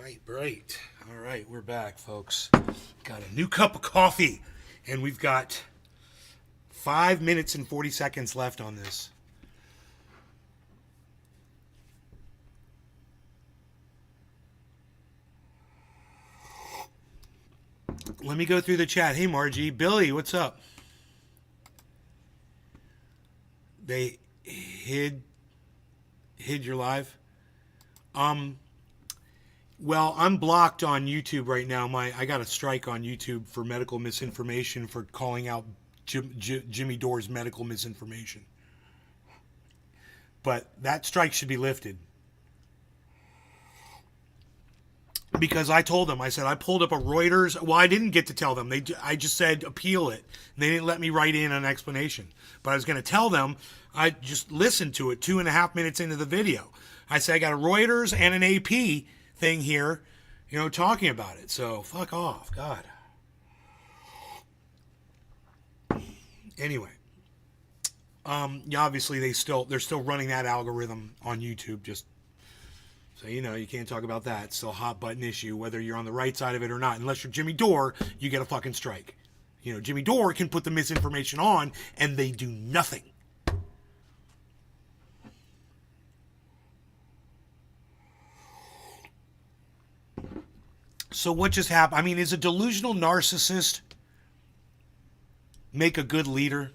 Right. All right, we're back, folks. Got a new cup of coffee, and we've got 5 minutes and 40 seconds left on this. Let me go through the chat. Hey, Margie. Billy, what's up? They hid your live? Well, I'm blocked on YouTube right now. I got a strike on YouTube for medical misinformation for calling out Jimmy Dore's medical misinformation. But that strike should be lifted. Because I told them, I said, I pulled up a Reuters. Well, I didn't get to tell them. I just said appeal it. And they didn't let me write in an explanation. But I was going to tell them, I just listened to it 2.5 minutes into the video. I said, I got a Reuters and an AP thing here, talking about it. So fuck off, God. Anyway, obviously they're still running that algorithm on YouTube, just so you can't talk about that. It's still a hot button issue, whether you're on the right side of it or not. Unless you're Jimmy Dore, you get a fucking strike. Jimmy Dore can put the misinformation on, and they do nothing. So what just happened? I mean, is a delusional narcissist make a good leader?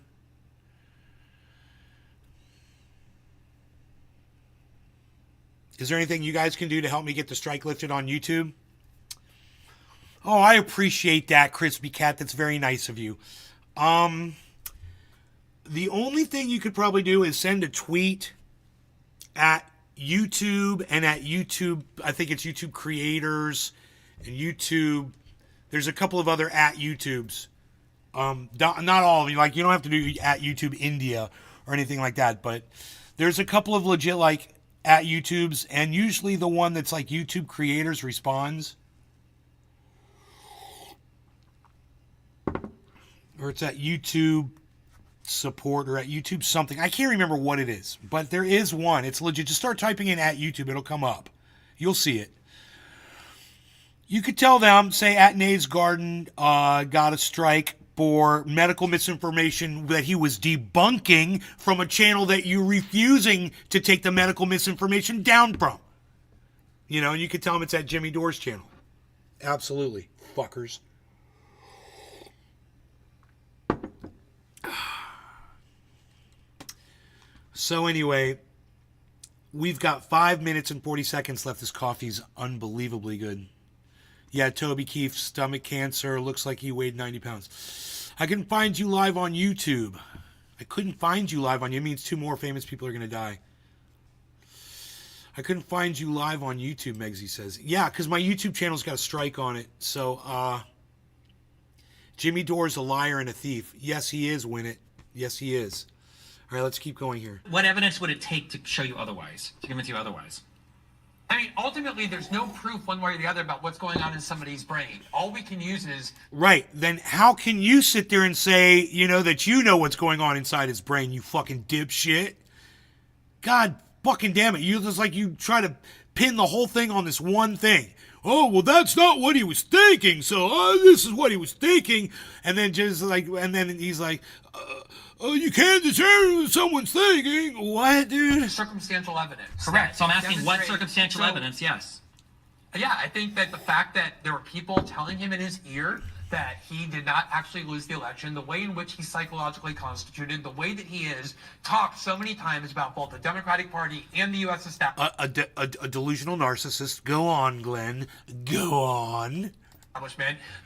Is there anything you guys can do to help me get the strike lifted on YouTube? Oh, I appreciate that, Crispy Cat. That's very nice of you. The only thing you could probably do is send a tweet at YouTube and at YouTube. I think it's YouTube Creators and YouTube. There's a couple of other at YouTubes. Not all of you. Like, you don't have to do at YouTube India or anything like that. But there's a couple of legit like at YouTubes, and usually the one that's like YouTube Creators responds. Or it's at YouTube Support or at YouTube something. I can't remember what it is, but there is one. It's legit. Just start typing in at YouTube. It'll come up. You'll see it. You could tell them, say at Nay's Garden got a strike for medical misinformation that he was debunking from a channel that you're refusing to take the medical misinformation down from. And you could tell them it's at Jimmy Dore's channel. Absolutely. Fuckers. So anyway, we've got 5 minutes and 40 seconds left. This coffee's unbelievably good. Yeah, Toby Keefe, stomach cancer. Looks like he weighed 90 pounds. I couldn't find you live on YouTube. I couldn't find you live on YouTube. It means 2 more famous people are going to die. I couldn't find you live on YouTube, Megsy says. Yeah, because my YouTube channel's got a strike on it. So, Jimmy Dore's a liar and a thief. Yes, he is, Win It. Yes, he is. All right, let's keep going here. What evidence would it take to show you otherwise, to convince you otherwise? I mean, ultimately, there's no proof one way or the other about what's going on in somebody's brain. All we can use is... Right. Then how can you sit there and say, that you know what's going on inside his brain, you fucking dipshit? God fucking damn it. You try to pin the whole thing on this one thing. Oh, well, that's not what he was thinking, so this is what he was thinking. And then he's like, you can't determine what someone's thinking. What, dude? Circumstantial evidence. Correct. So I'm asking what circumstantial evidence, yes. Yeah, I think that the fact that there were people telling him in his ear that he did not actually lose the election, the way in which he's psychologically constituted, the way that he is talked so many times about both the Democratic Party and the U.S. establishment. A delusional narcissist. Go on, Glenn. Go on.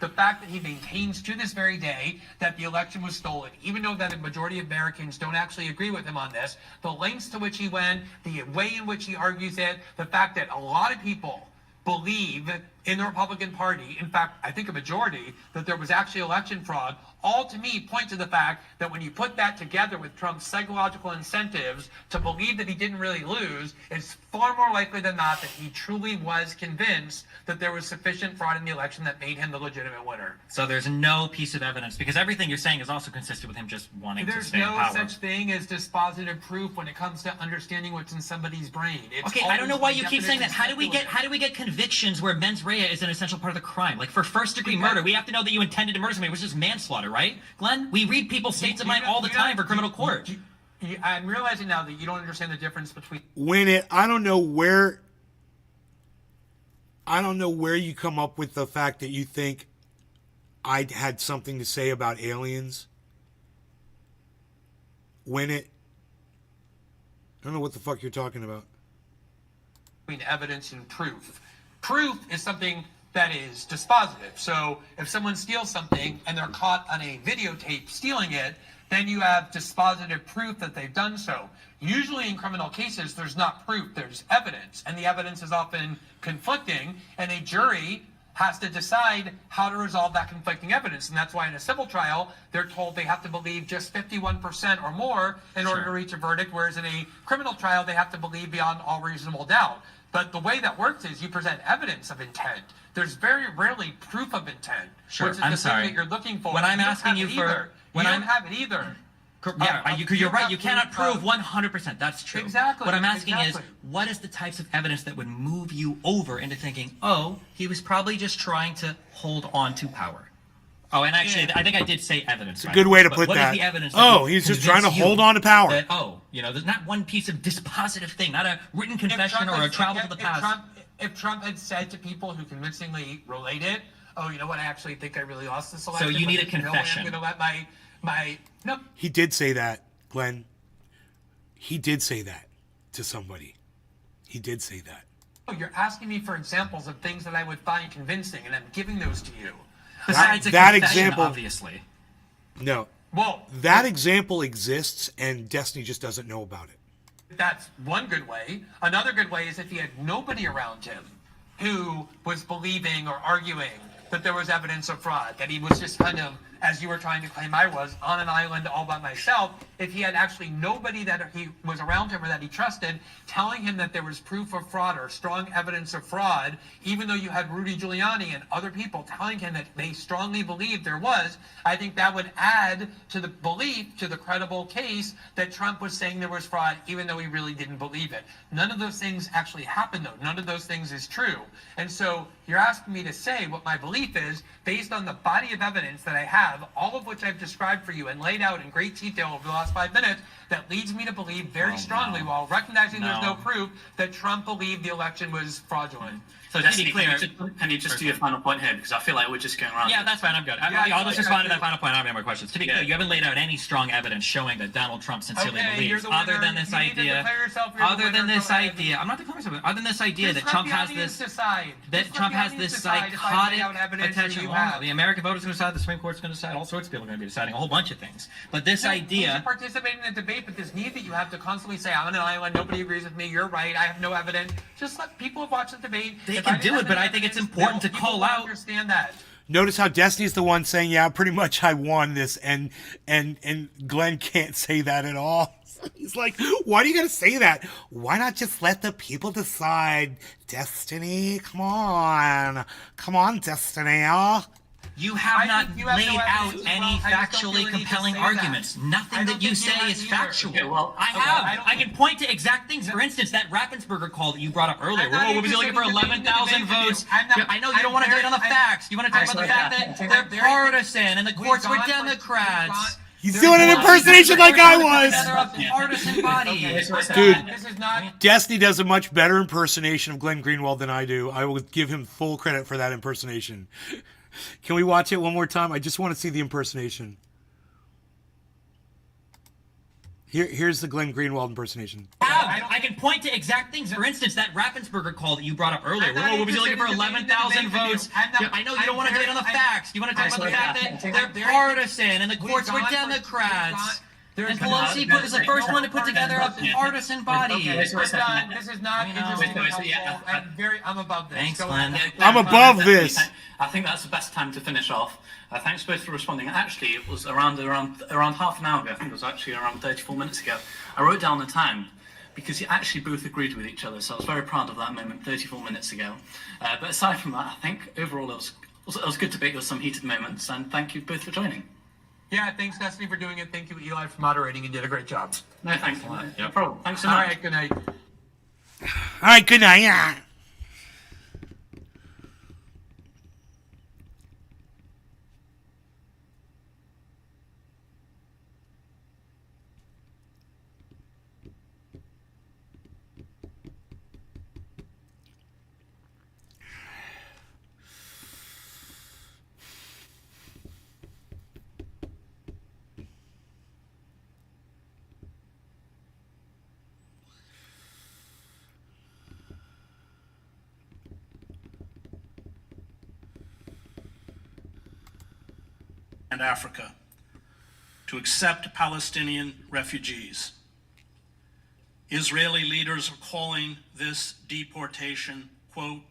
The fact that he maintains to this very day that the election was stolen, even though that a majority of Americans don't actually agree with him on this, the lengths to which he went, the way in which he argues it, the fact that a lot of people believe in the Republican Party, in fact, I think a majority, that there was actually election fraud, all to me point to the fact that when you put that together with Trump's psychological incentives to believe that he didn't really lose, it's far more likely than not that he truly was convinced that there was sufficient fraud in the election that made him the legitimate winner. So there's no piece of evidence, because everything you're saying is also consistent with him just wanting to There's stay in no power. such thing as dispositive proof when it comes to understanding what's in somebody's brain. It's Okay, I don't know always why by you keep saying that. definition How do we get convictions where mens rea is an essential part of the crime? Like for first degree murder, we have to know that you intended to murder somebody, which is manslaughter, right? Glenn, we read people's states of mind all the time for criminal court. I'm realizing now that you don't understand the difference between. I don't know where you come up with the fact that you think I had something to say about aliens. I don't know what the fuck you're talking about. Between evidence and proof. Proof is something that is dispositive. So if someone steals something and they're caught on a videotape stealing it, then you have dispositive proof that they've done so. Usually in criminal cases, there's not proof, there's evidence, and the evidence is often conflicting, and a jury has to decide how to resolve that conflicting evidence. And that's why in a civil trial, they're told they have to believe just 51% or more in order to reach a verdict, whereas in a criminal trial, they have to believe beyond all reasonable doubt. But the way that works is you present evidence of intent. There's very rarely proof of intent, which is the thing that you're looking for. When I'm asking you for... You don't have it either. Yeah, you're right. You cannot prove 100%. That's true. Exactly. What I'm asking is, what is the types of evidence that would move you over into thinking, oh, he was probably just trying to hold on to power? Oh, and actually, I think I did say evidence. It's a good way to put that. What is the evidence? He's just trying to hold on to power. There's not one piece of dispositive thing, not a written confession or a travel to the past. If Trump had said to people who convincingly relate it, oh, you know what, I actually think I really lost this election. So you need a confession. I'm going to let no. He did say that, Glenn. He did say that to somebody. He did say that. Oh, you're asking me for examples of things that I would find convincing, and I'm giving those to you. Besides that confession, example, obviously. No. Well, that example exists, and Destiny just doesn't know about it. That's one good way. Another good way is if he had nobody around him who was believing or arguing that there was evidence of fraud, that he was just kind of, as you were trying to claim I was, on an island all by myself. If he had actually nobody that he was around him or that he trusted telling him that there was proof of fraud or strong evidence of fraud, even though you had Rudy Giuliani and other people telling him that they strongly believed there was, I think that would add to the belief, to the credible case that Trump was saying there was fraud, even though he really didn't believe it. None of those things actually happened, though. None of those things is true. And so you're asking me to say what my belief is based on the body of evidence that I have, all of which I've described for you and laid out in great detail over the last 5 minutes, that leads me to believe very strongly, while recognizing there's no proof, that Trump believed the election was fraudulent. So just to be clear, can you just do your final point here, because I feel like we're just going around. Yeah, that's fine. I'm good. I'll just respond to that final point. I don't have any more questions. To be clear, you haven't laid out any strong evidence showing that Donald Trump sincerely believes, other than this idea. Other than this idea, I'm not declaring myself. Other than this idea that Trump has this, psychotic attention. The American voters going to decide. The Supreme Court's going to decide. All sorts of people are going to be deciding a whole bunch of things. But this idea. To participate in the debate, but this need that you have to constantly say, I'm on an island, nobody agrees with me, you're right, I have no evidence. Just let people watch the debate. They can do it, but I think it's important to call out. Understand that. Notice how Destiny's the one saying, yeah, pretty much I won this, and Glenn can't say that at all. He's like, why do you gotta say that? Why not just let the people decide? Destiny, come on, Destiny, You have not laid out any factually compelling arguments. Nothing that you say is factual. Okay, well, I have. I can point to exact things. For instance, that Raffensperger call that you brought up earlier. What was he looking for? 11,000 votes. I know you don't want to debate on the facts. You want to talk about the fact that they're partisan and the courts were Democrats. He's doing an impersonation like I was. Partisan body. Dude, Destiny does a much better impersonation of Glenn Greenwald than I do. I will give him full credit for that impersonation. Can we watch it one more time? I just want to see the impersonation. Here's the Glenn Greenwald impersonation. I can point to exact things. For instance, that Raffensperger call that you brought up earlier. What was he looking for? 11,000 votes. I know you don't want to debate on the facts. You want to talk about the fact that they're partisan and the courts were Democrats. There's And Pelosi was the first one to put together a partisan body. Okay, this is not I know. interesting. Wait, so yeah, I'm above this. Thanks, Go Glenn. ahead. I'm above this. I think that's the best time to finish off. Thanks both for responding. Actually, it was around half an hour ago. I think it was actually around 34 minutes ago. I wrote down the time because you actually both agreed with each other. So I was very proud of that moment 34 minutes ago. But aside from that, I think overall it was good debate. There were some heated moments, and thank you both for joining. Yeah, thanks, Destiny, for doing it. Thank you, Eli, for moderating. You did a great job. No, thanks. No problem. Thanks so All much. right, good night. All right, good night. Yeah. And Africa to accept Palestinian refugees. Israeli leaders are calling this deportation, quote,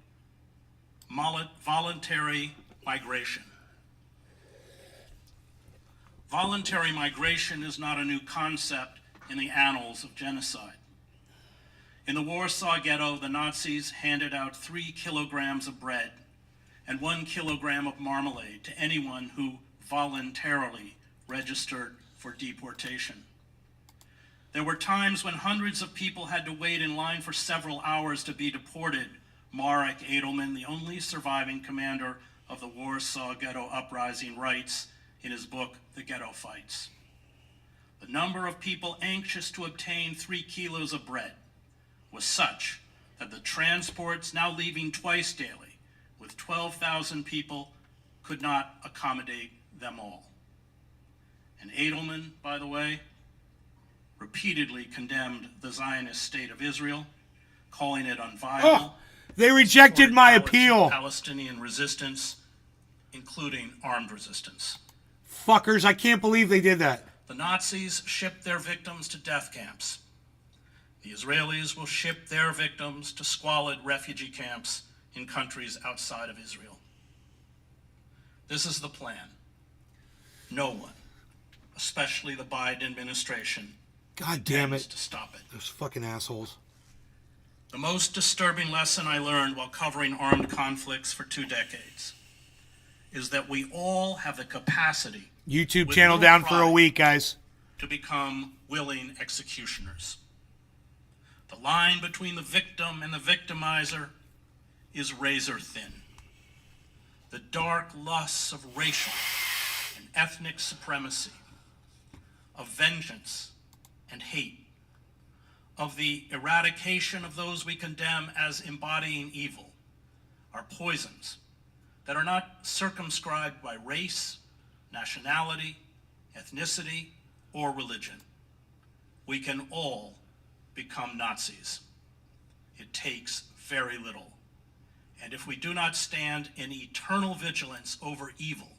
voluntary migration. Voluntary migration is not a new concept in the annals of genocide. In the Warsaw Ghetto, the Nazis handed out 3 kilograms of bread and 1 kilogram of marmalade to anyone who voluntarily registered for deportation. There were times when hundreds of people had to wait in line for several hours to be deported. Marek Edelman, the only surviving commander of the Warsaw Ghetto Uprising, writes in his book, The Ghetto Fights. The number of people anxious to obtain 3 kilos of bread was such that the transports now leaving twice daily with 12,000 people could not accommodate them all. And Edelman, by the way, repeatedly condemned the Zionist state of Israel, calling it unviable. Oh, they rejected my appeal. Palestinian resistance, including armed resistance. Fuckers, I can't believe they did that. The Nazis shipped their victims to death camps. The Israelis will ship their victims to squalid refugee camps in countries outside of Israel. This is the plan. No one, especially the Biden administration, God damn intends it. to stop it. Those fucking assholes. The most disturbing lesson I learned while covering armed conflicts for 2 decades is that we all have the capacity YouTube with channel no down for a pride week, guys. to become willing executioners. The line between the victim and the victimizer is razor thin. The dark lusts of racial and ethnic supremacy, of vengeance and hate, of the eradication of those we condemn as embodying evil, are poisons that are not circumscribed by race, nationality, ethnicity, or religion. We can all become Nazis. It takes very little. And if we do not stand in eternal vigilance over evil,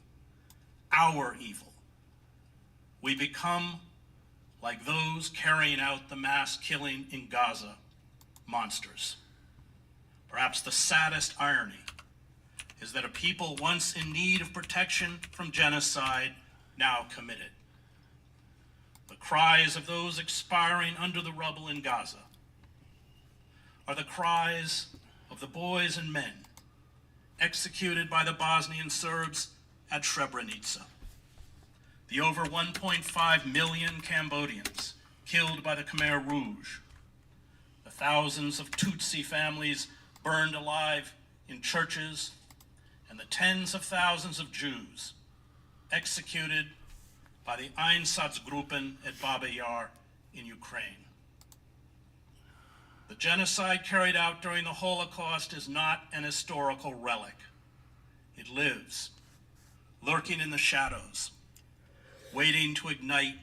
our evil, we become like those carrying out the mass killing in Gaza, monsters. Perhaps the saddest irony is that a people once in need of protection from genocide now commit it. The cries of those expiring under the rubble in Gaza are the cries of the boys and men executed by the Bosnian Serbs at Srebrenica, the over 1.5 million Cambodians killed by the Khmer Rouge, the thousands of Tutsi families burned alive in churches, and the tens of thousands of Jews executed by the Einsatzgruppen at Baba Yar in Ukraine. The genocide carried out during the Holocaust is not an historical relic. It lives, lurking in the shadows, waiting to ignite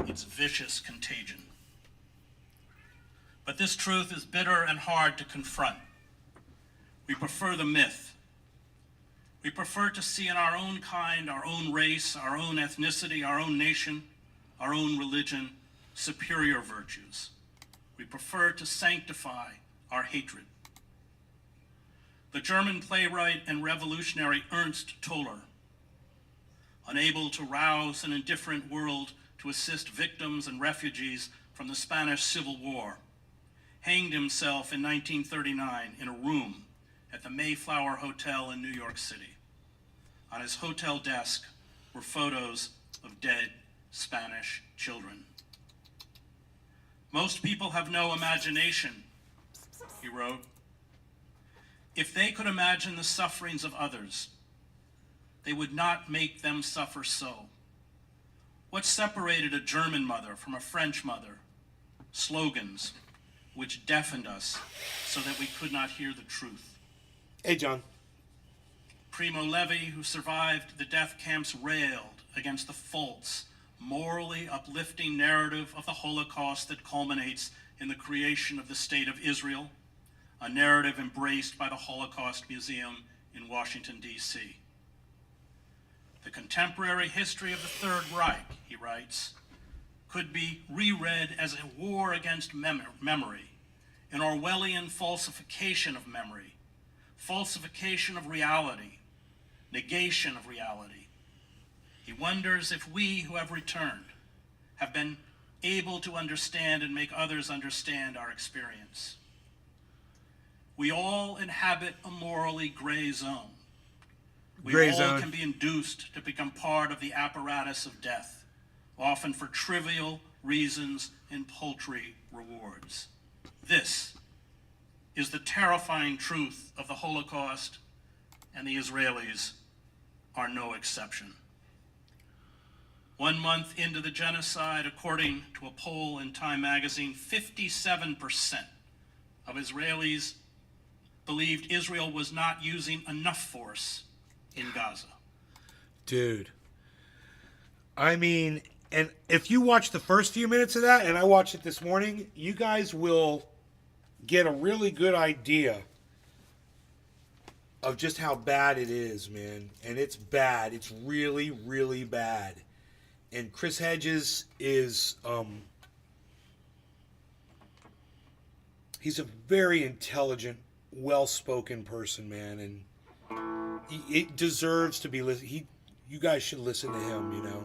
its vicious contagion. But this truth is bitter and hard to confront. We prefer the myth. We prefer to see in our own kind, our own race, our own ethnicity, our own nation, our own religion superior virtues. We prefer to sanctify our hatred. The German playwright and revolutionary Ernst Toller, unable to rouse an indifferent world to assist victims and refugees from the Spanish Civil War, hanged himself in 1939 in a room at the Mayflower Hotel in New York City. On his hotel desk were photos of dead Spanish children. Most people have no imagination, he wrote. If they could imagine the sufferings of others, they would not make them suffer so. What separated a German mother from a French mother? Slogans which deafened us so that we could not hear the truth. Hey, John. Primo Levi, who survived the death camps, railed against the false, morally uplifting narrative of the Holocaust that culminates in the creation of the State of Israel, a narrative embraced by the Holocaust Museum in Washington, D.C. The contemporary history of the Third Reich, he writes, could be reread as a war against memory, an Orwellian falsification of memory, falsification of reality, negation of reality. He wonders if we who have returned have been able to understand and make others understand our experience. We all inhabit a morally gray zone. We Gray all zone. can be induced to become part of the apparatus of death, often for trivial reasons and paltry rewards. This is the terrifying truth of the Holocaust, and the Israelis are no exception. 1 month into the genocide, according to a poll in Time magazine, 57% of Israelis believed Israel was not using enough force in Gaza. Dude. I mean, and if you watch the first few minutes of that, and I watched it this morning, you guys will get a really good idea of just how bad it is, man. And it's bad. It's really, really bad. And Chris Hedges is, he's a very intelligent, well-spoken person, man. And he deserves to be listened. You guys should listen to him, you know.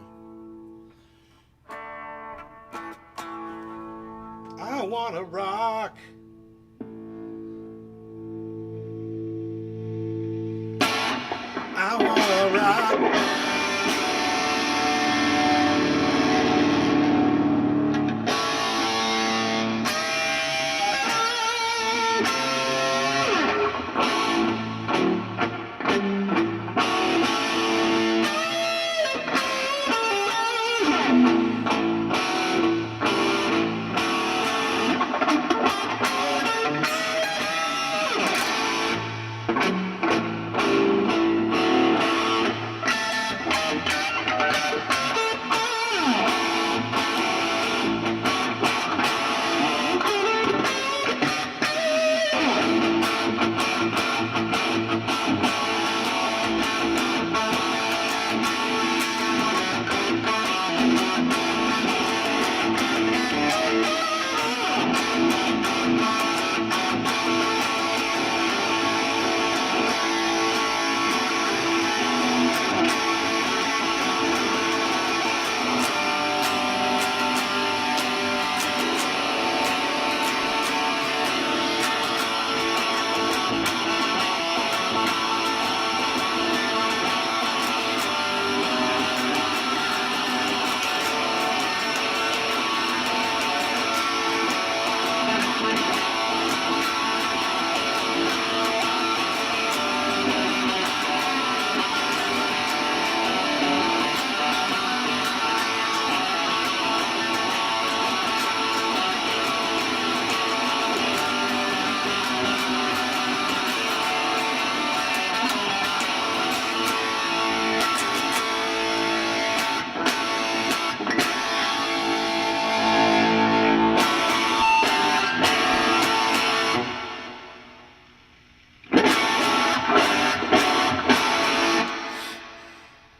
I wanna rock. I wanna rock.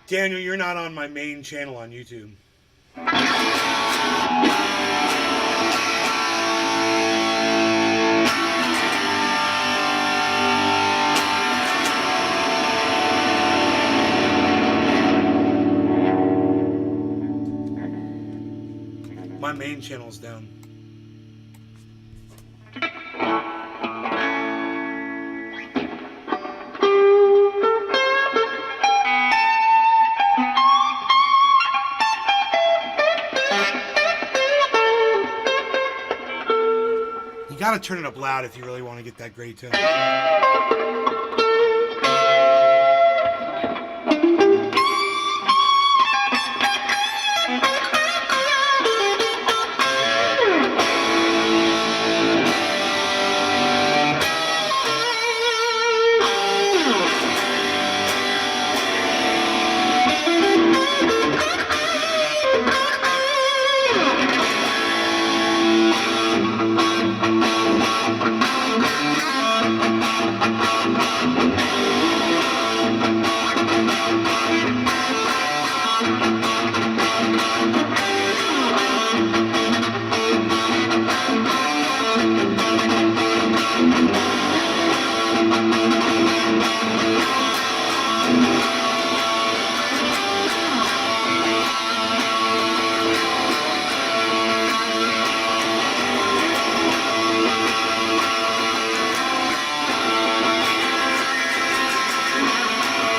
Daniel, you're not on my main channel on YouTube. My main channel's down. You gotta turn it up loud if you really want to get that great tone.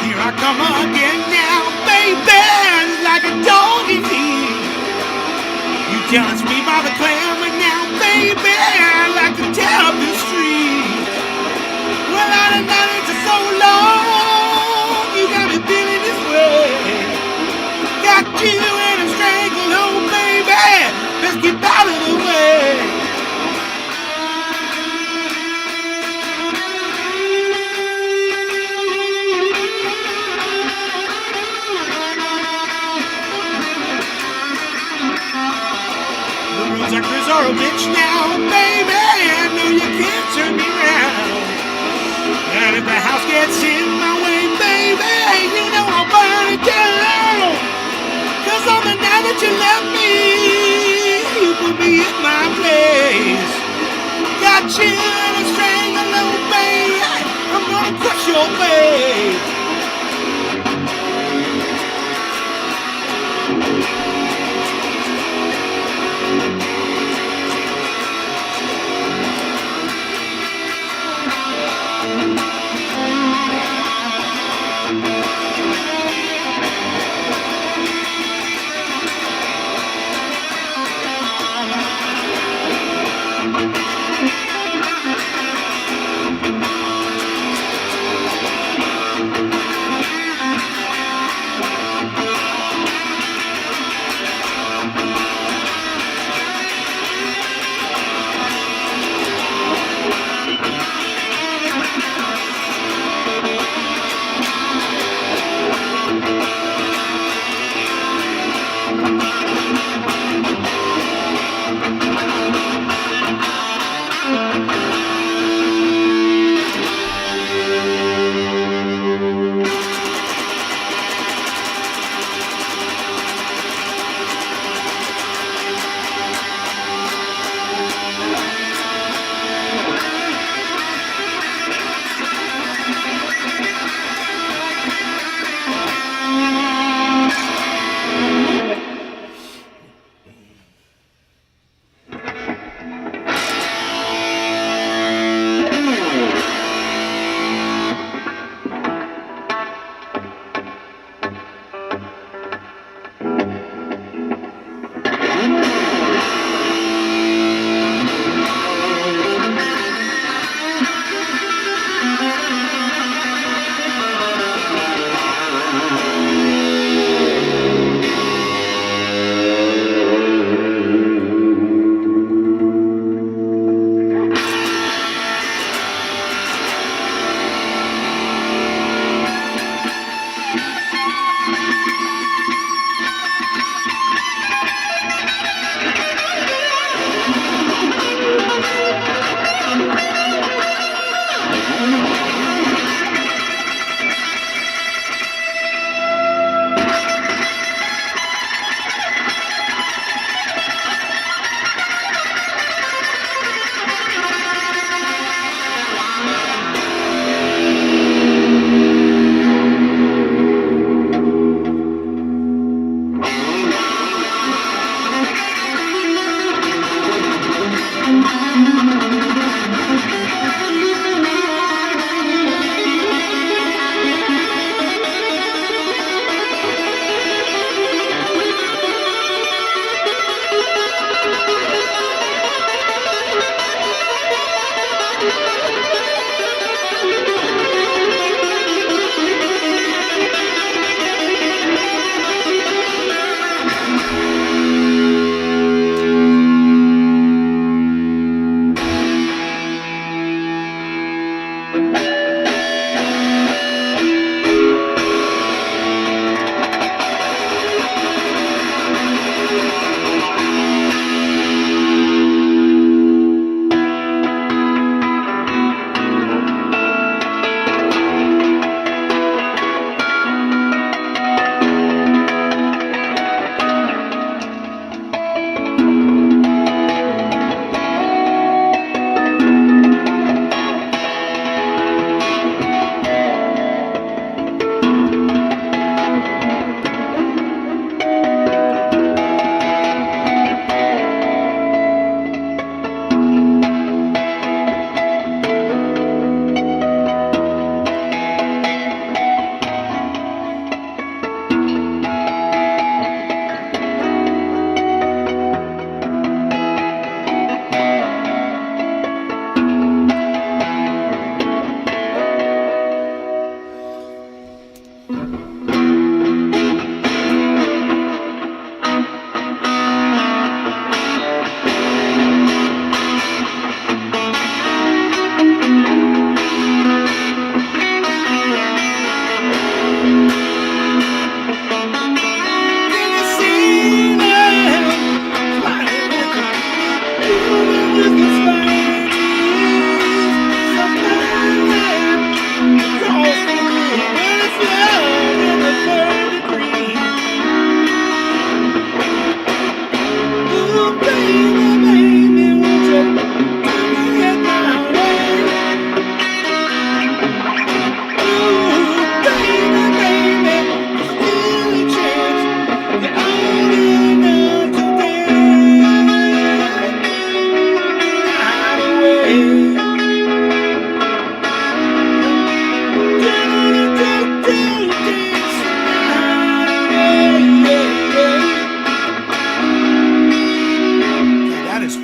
Here I come again now, baby, like a dog in heat. You challenge me by the clamor now, baby, like the tapestry. Well, I done done it for so long, you got me feeling this way. Got you in a stranglehold, baby, let's get out of the way. Suckers are a bitch now, baby. I know you can't turn me around. And if the house gets in my way, baby, you know I'll burn it down. Cause on the night that you left me, you put me in my place. Got you in a stranglehold, baby. I'm gonna crush your face.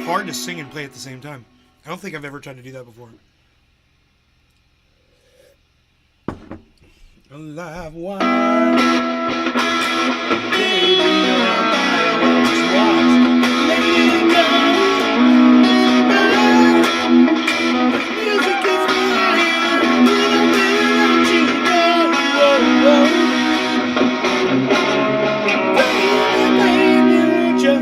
Hard to sing and play at the same time. I don't think I've ever tried to do that before. Alive wire. Baby, you're a fire. Just watch. Let it go. Music is mine. Without you, baby, won't you?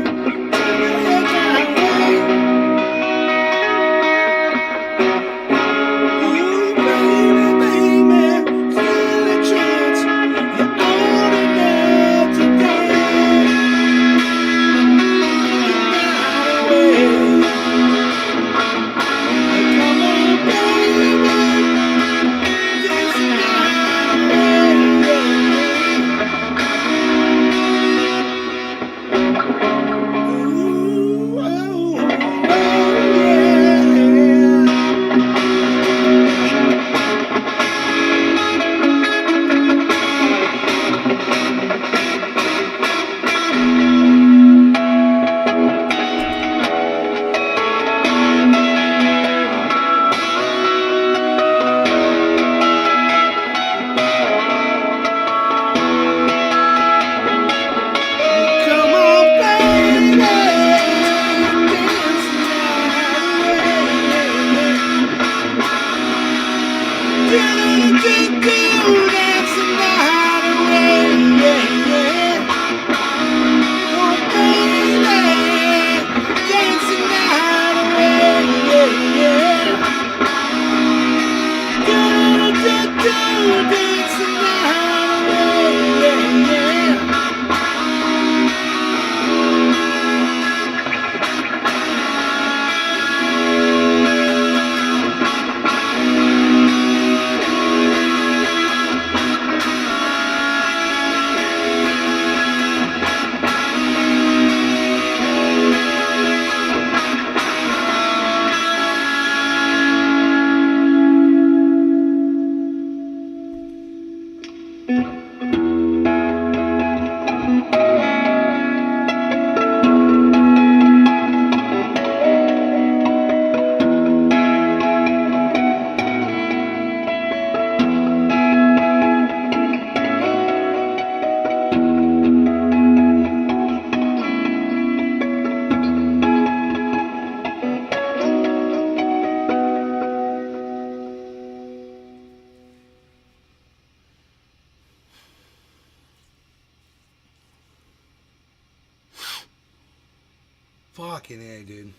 Fucking A, dude.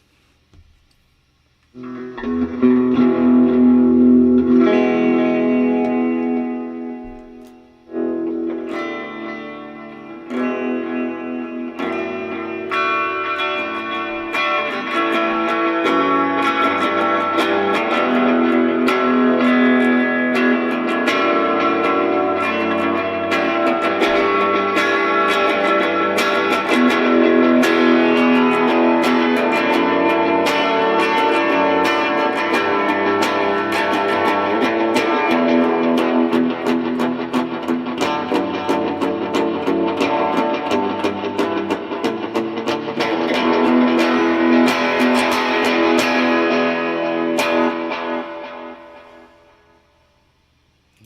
I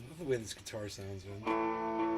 love the way this guitar sounds, man.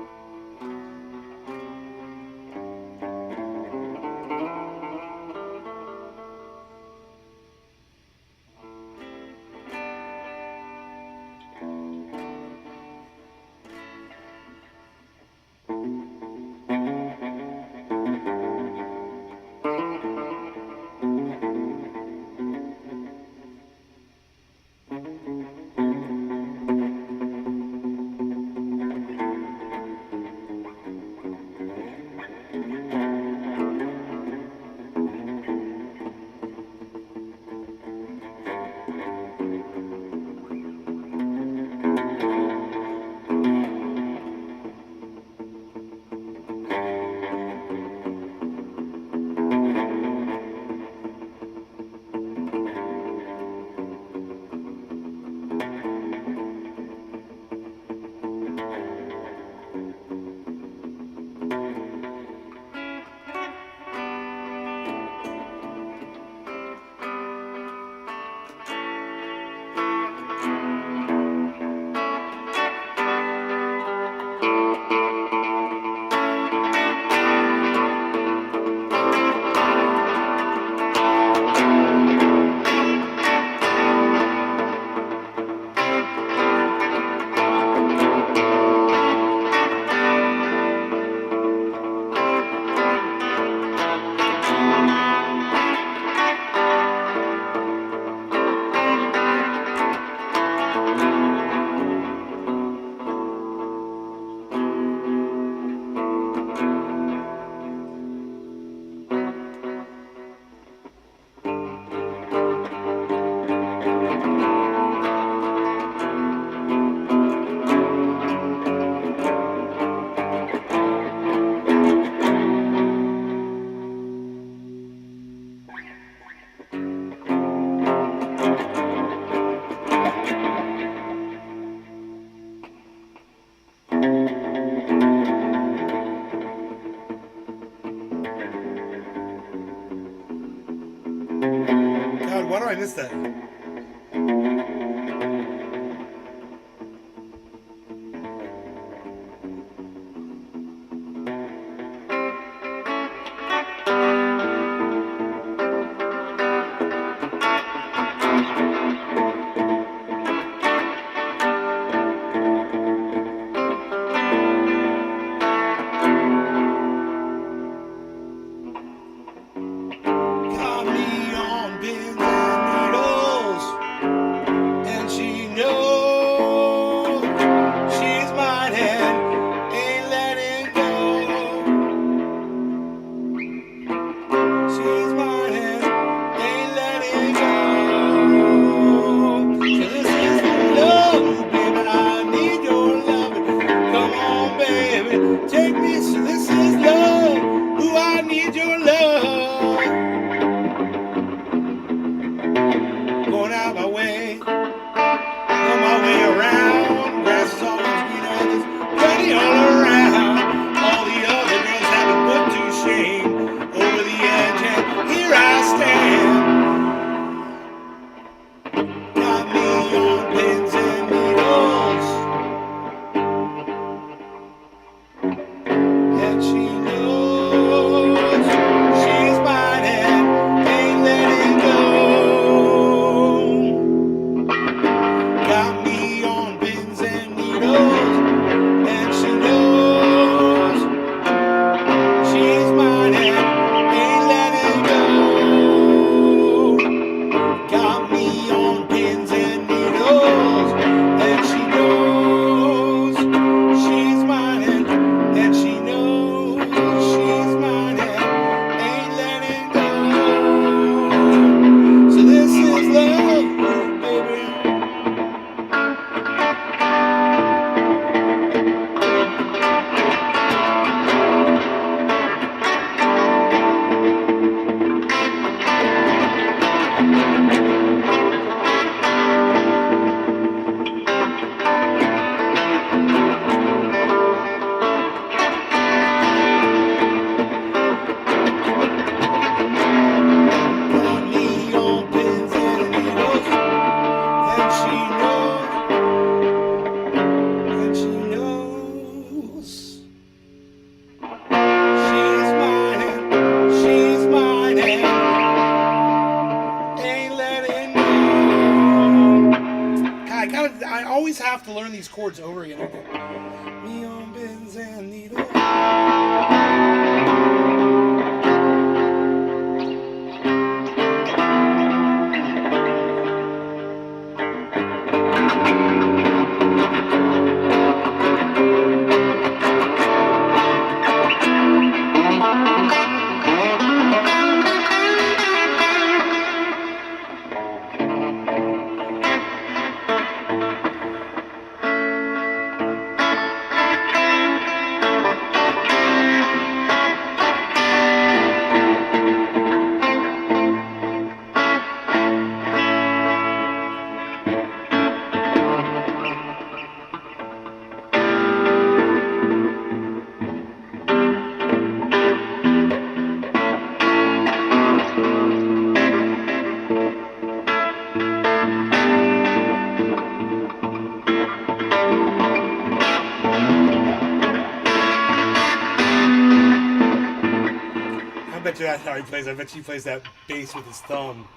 missed that. Got me on pins and needles, and she knows she's mine and ain't letting go. She's mine and ain't letting go. So this is love, baby. I need your love. Come on, baby, take me. So this is love. Ooh, I need your love. Going out my way, on my way around. Grass is always greener and there's plenty all around. All the other girls have been put to shame. Over the edge, and here I stand. Got me on pins and needles, and she knows she's mine and ain't letting go. Got me on pins and needles, and she knows she's mine and ain't letting go. Got me on pins and needles, and she knows she's mine and she knows she's mine and ain't letting go. So this is love, baby. Got me on pins and needles, and she knows, and she knows she's mine and ain't letting go. God, I always have to learn these chords over again. Okay. Me on pins and needles. I bet you that's how he plays. I bet he plays that bass with his thumb.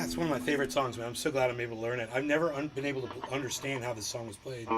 it's one of my favorite songs, man. I'm so glad I'm able to learn it. I've never been able to understand how this song was played.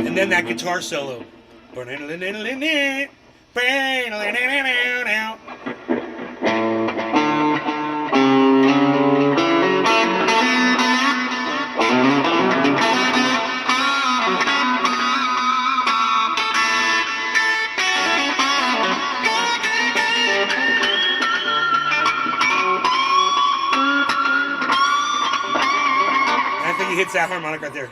And then that guitar solo. I think he hits that harmonic right there.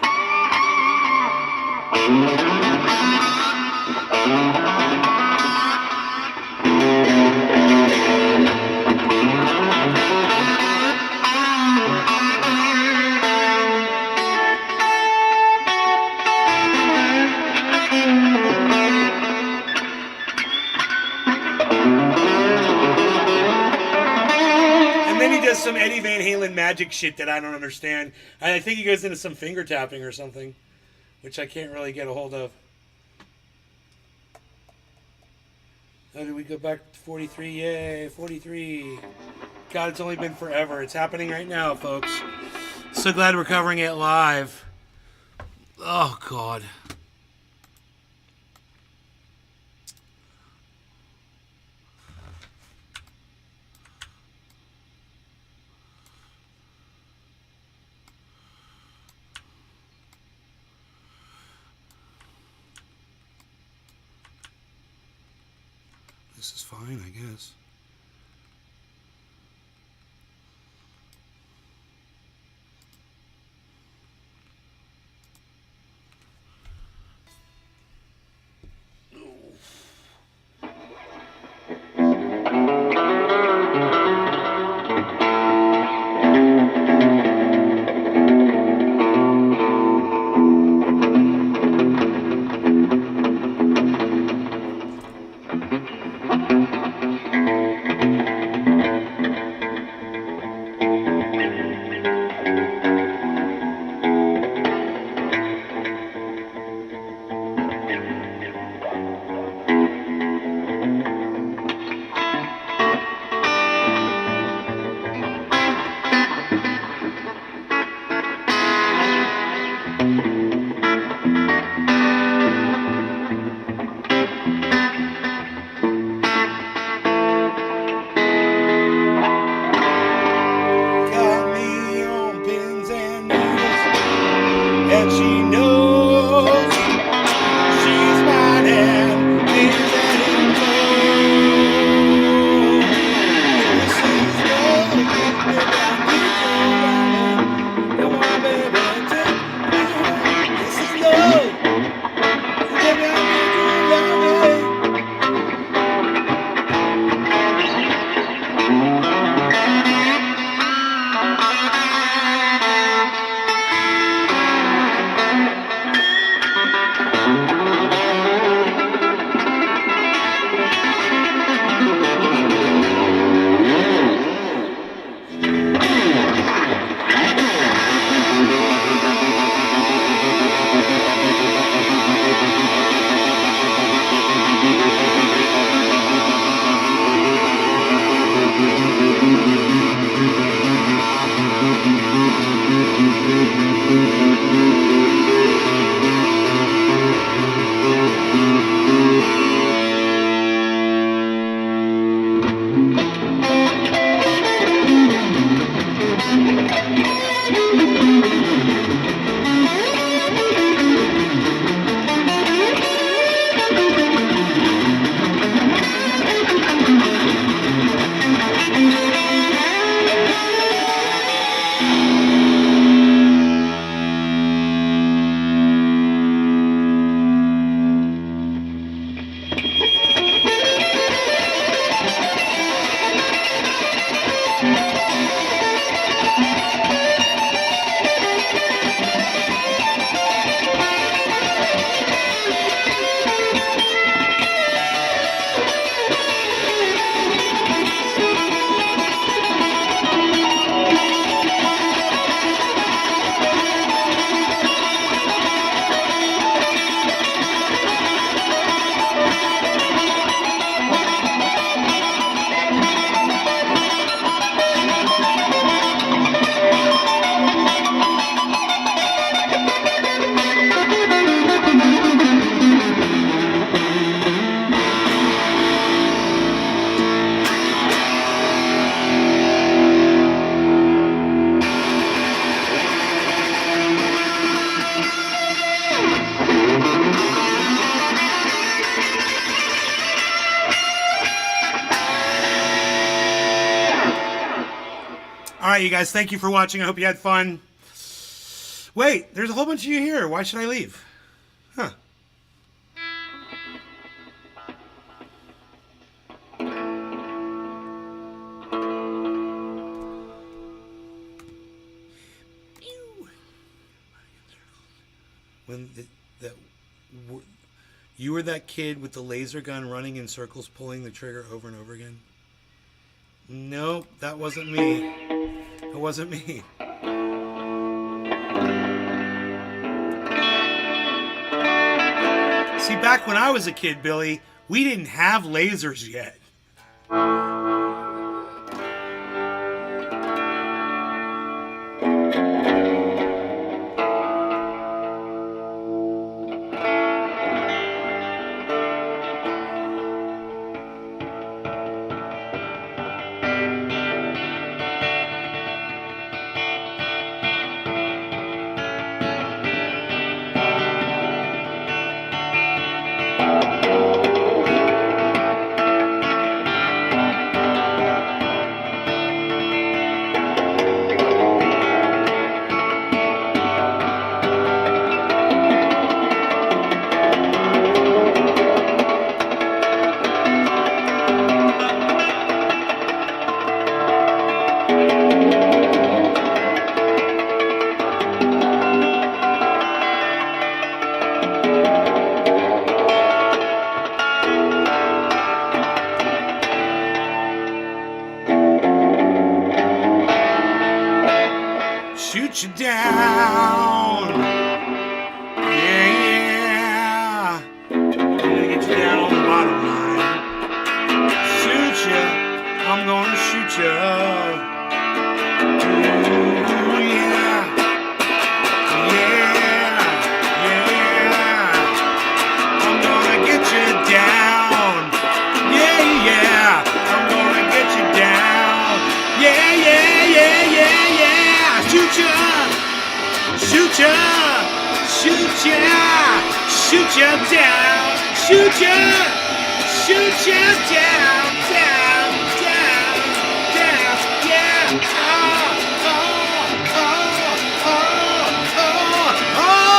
And then he does some Eddie Van Halen magic shit that I don't understand. I think he goes into some finger tapping or something, which I can't really get a hold of. Oh, did we go back to 43? Yay, 43. God, it's only been forever. It's happening right now, folks. So glad we're covering it live. Oh, God. This is fine, I guess. right, you guys. Thank you for watching. I hope you had fun. Wait, there's a whole bunch of you here. Why should I leave? Huh. When you were that kid with the laser gun running in circles, pulling the trigger over and over again? Nope, that wasn't me. It wasn't me. See, back when I was a kid, Billy, we didn't have lasers yet. Shoot you down. Yeah, yeah. I'm gonna get you down on the bottom line. Shoot ya. I'm gonna shoot ya. Ooh, yeah. Yeah. Yeah. I'm gonna get you down. Yeah, yeah. I'm gonna get you down. Yeah, yeah, yeah, yeah, yeah. Shoot ya, shoot ya, shoot ya, shoot ya down, shoot ya down, down, down, down, yeah. Oh, oh, oh, oh, oh, oh.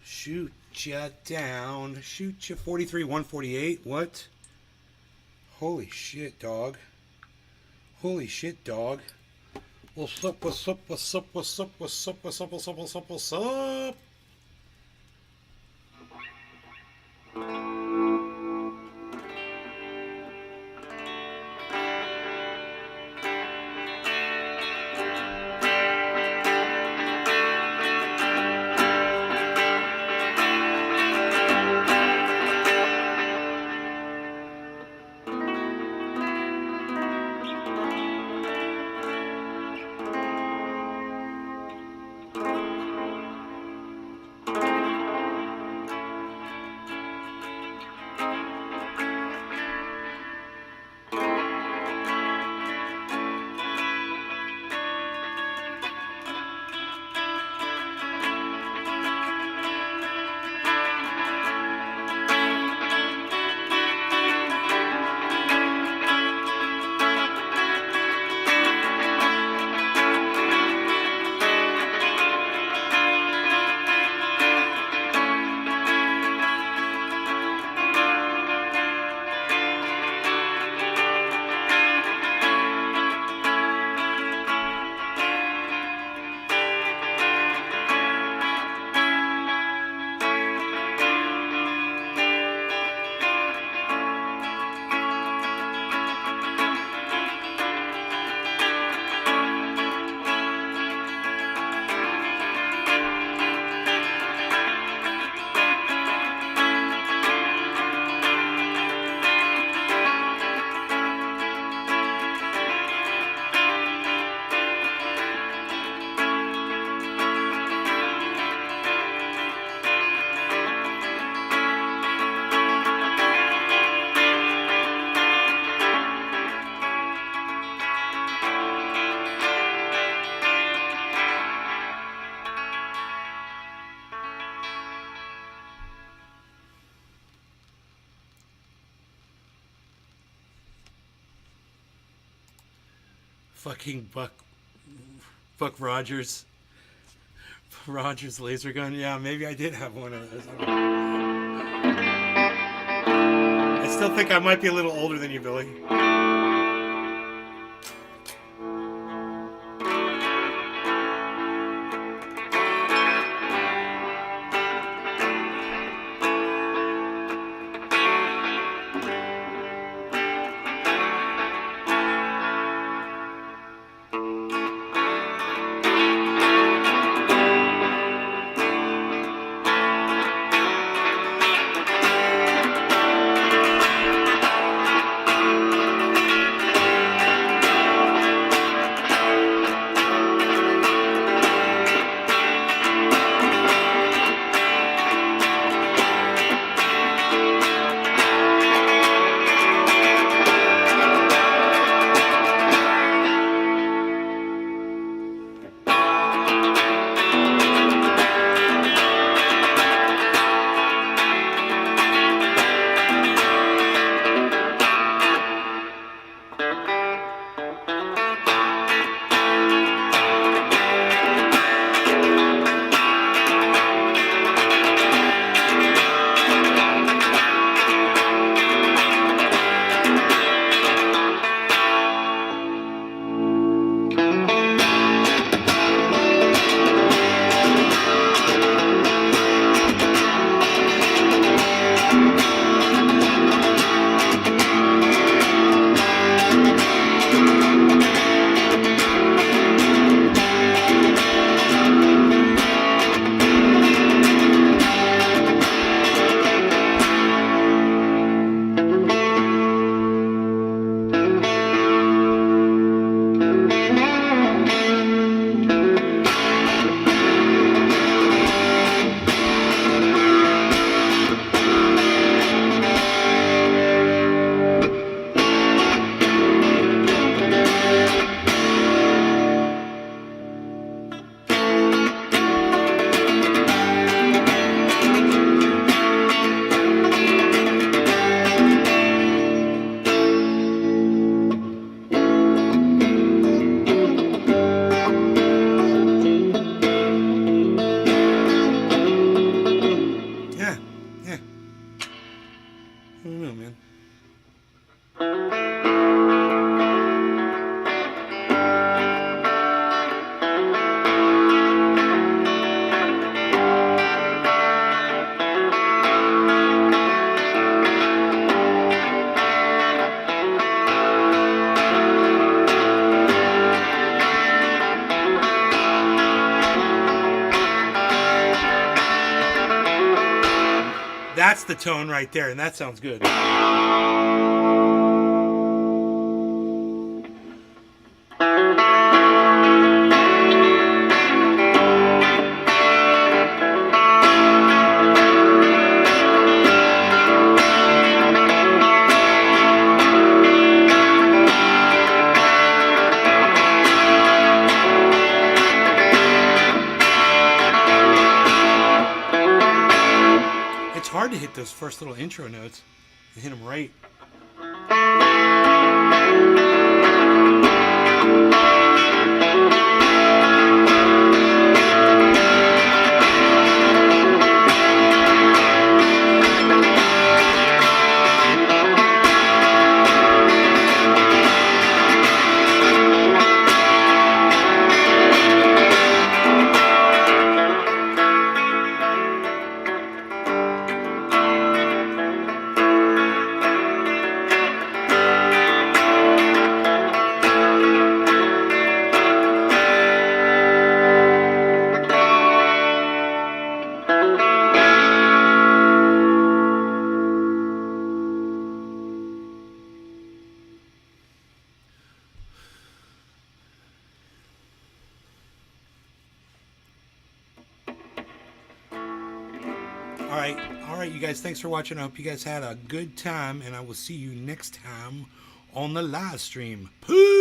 Shoot ya down. Shoot ya 43, 148. What? Holy shit, dog. Holy shit, dog. What's up, what's up, what's up, what's up, what's up, what's up, what's up, what's up, what's up? Fucking Buck Rogers. Rogers laser gun. Yeah, maybe I did have one of those. I still think I might be a little older than you, Billy. That's the tone right there, and that sounds good. Hard to hit those first little intro notes and hit them right. All right, you guys, thanks for watching. I hope you guys had a good time, and I will see you next time on the live stream. Peace!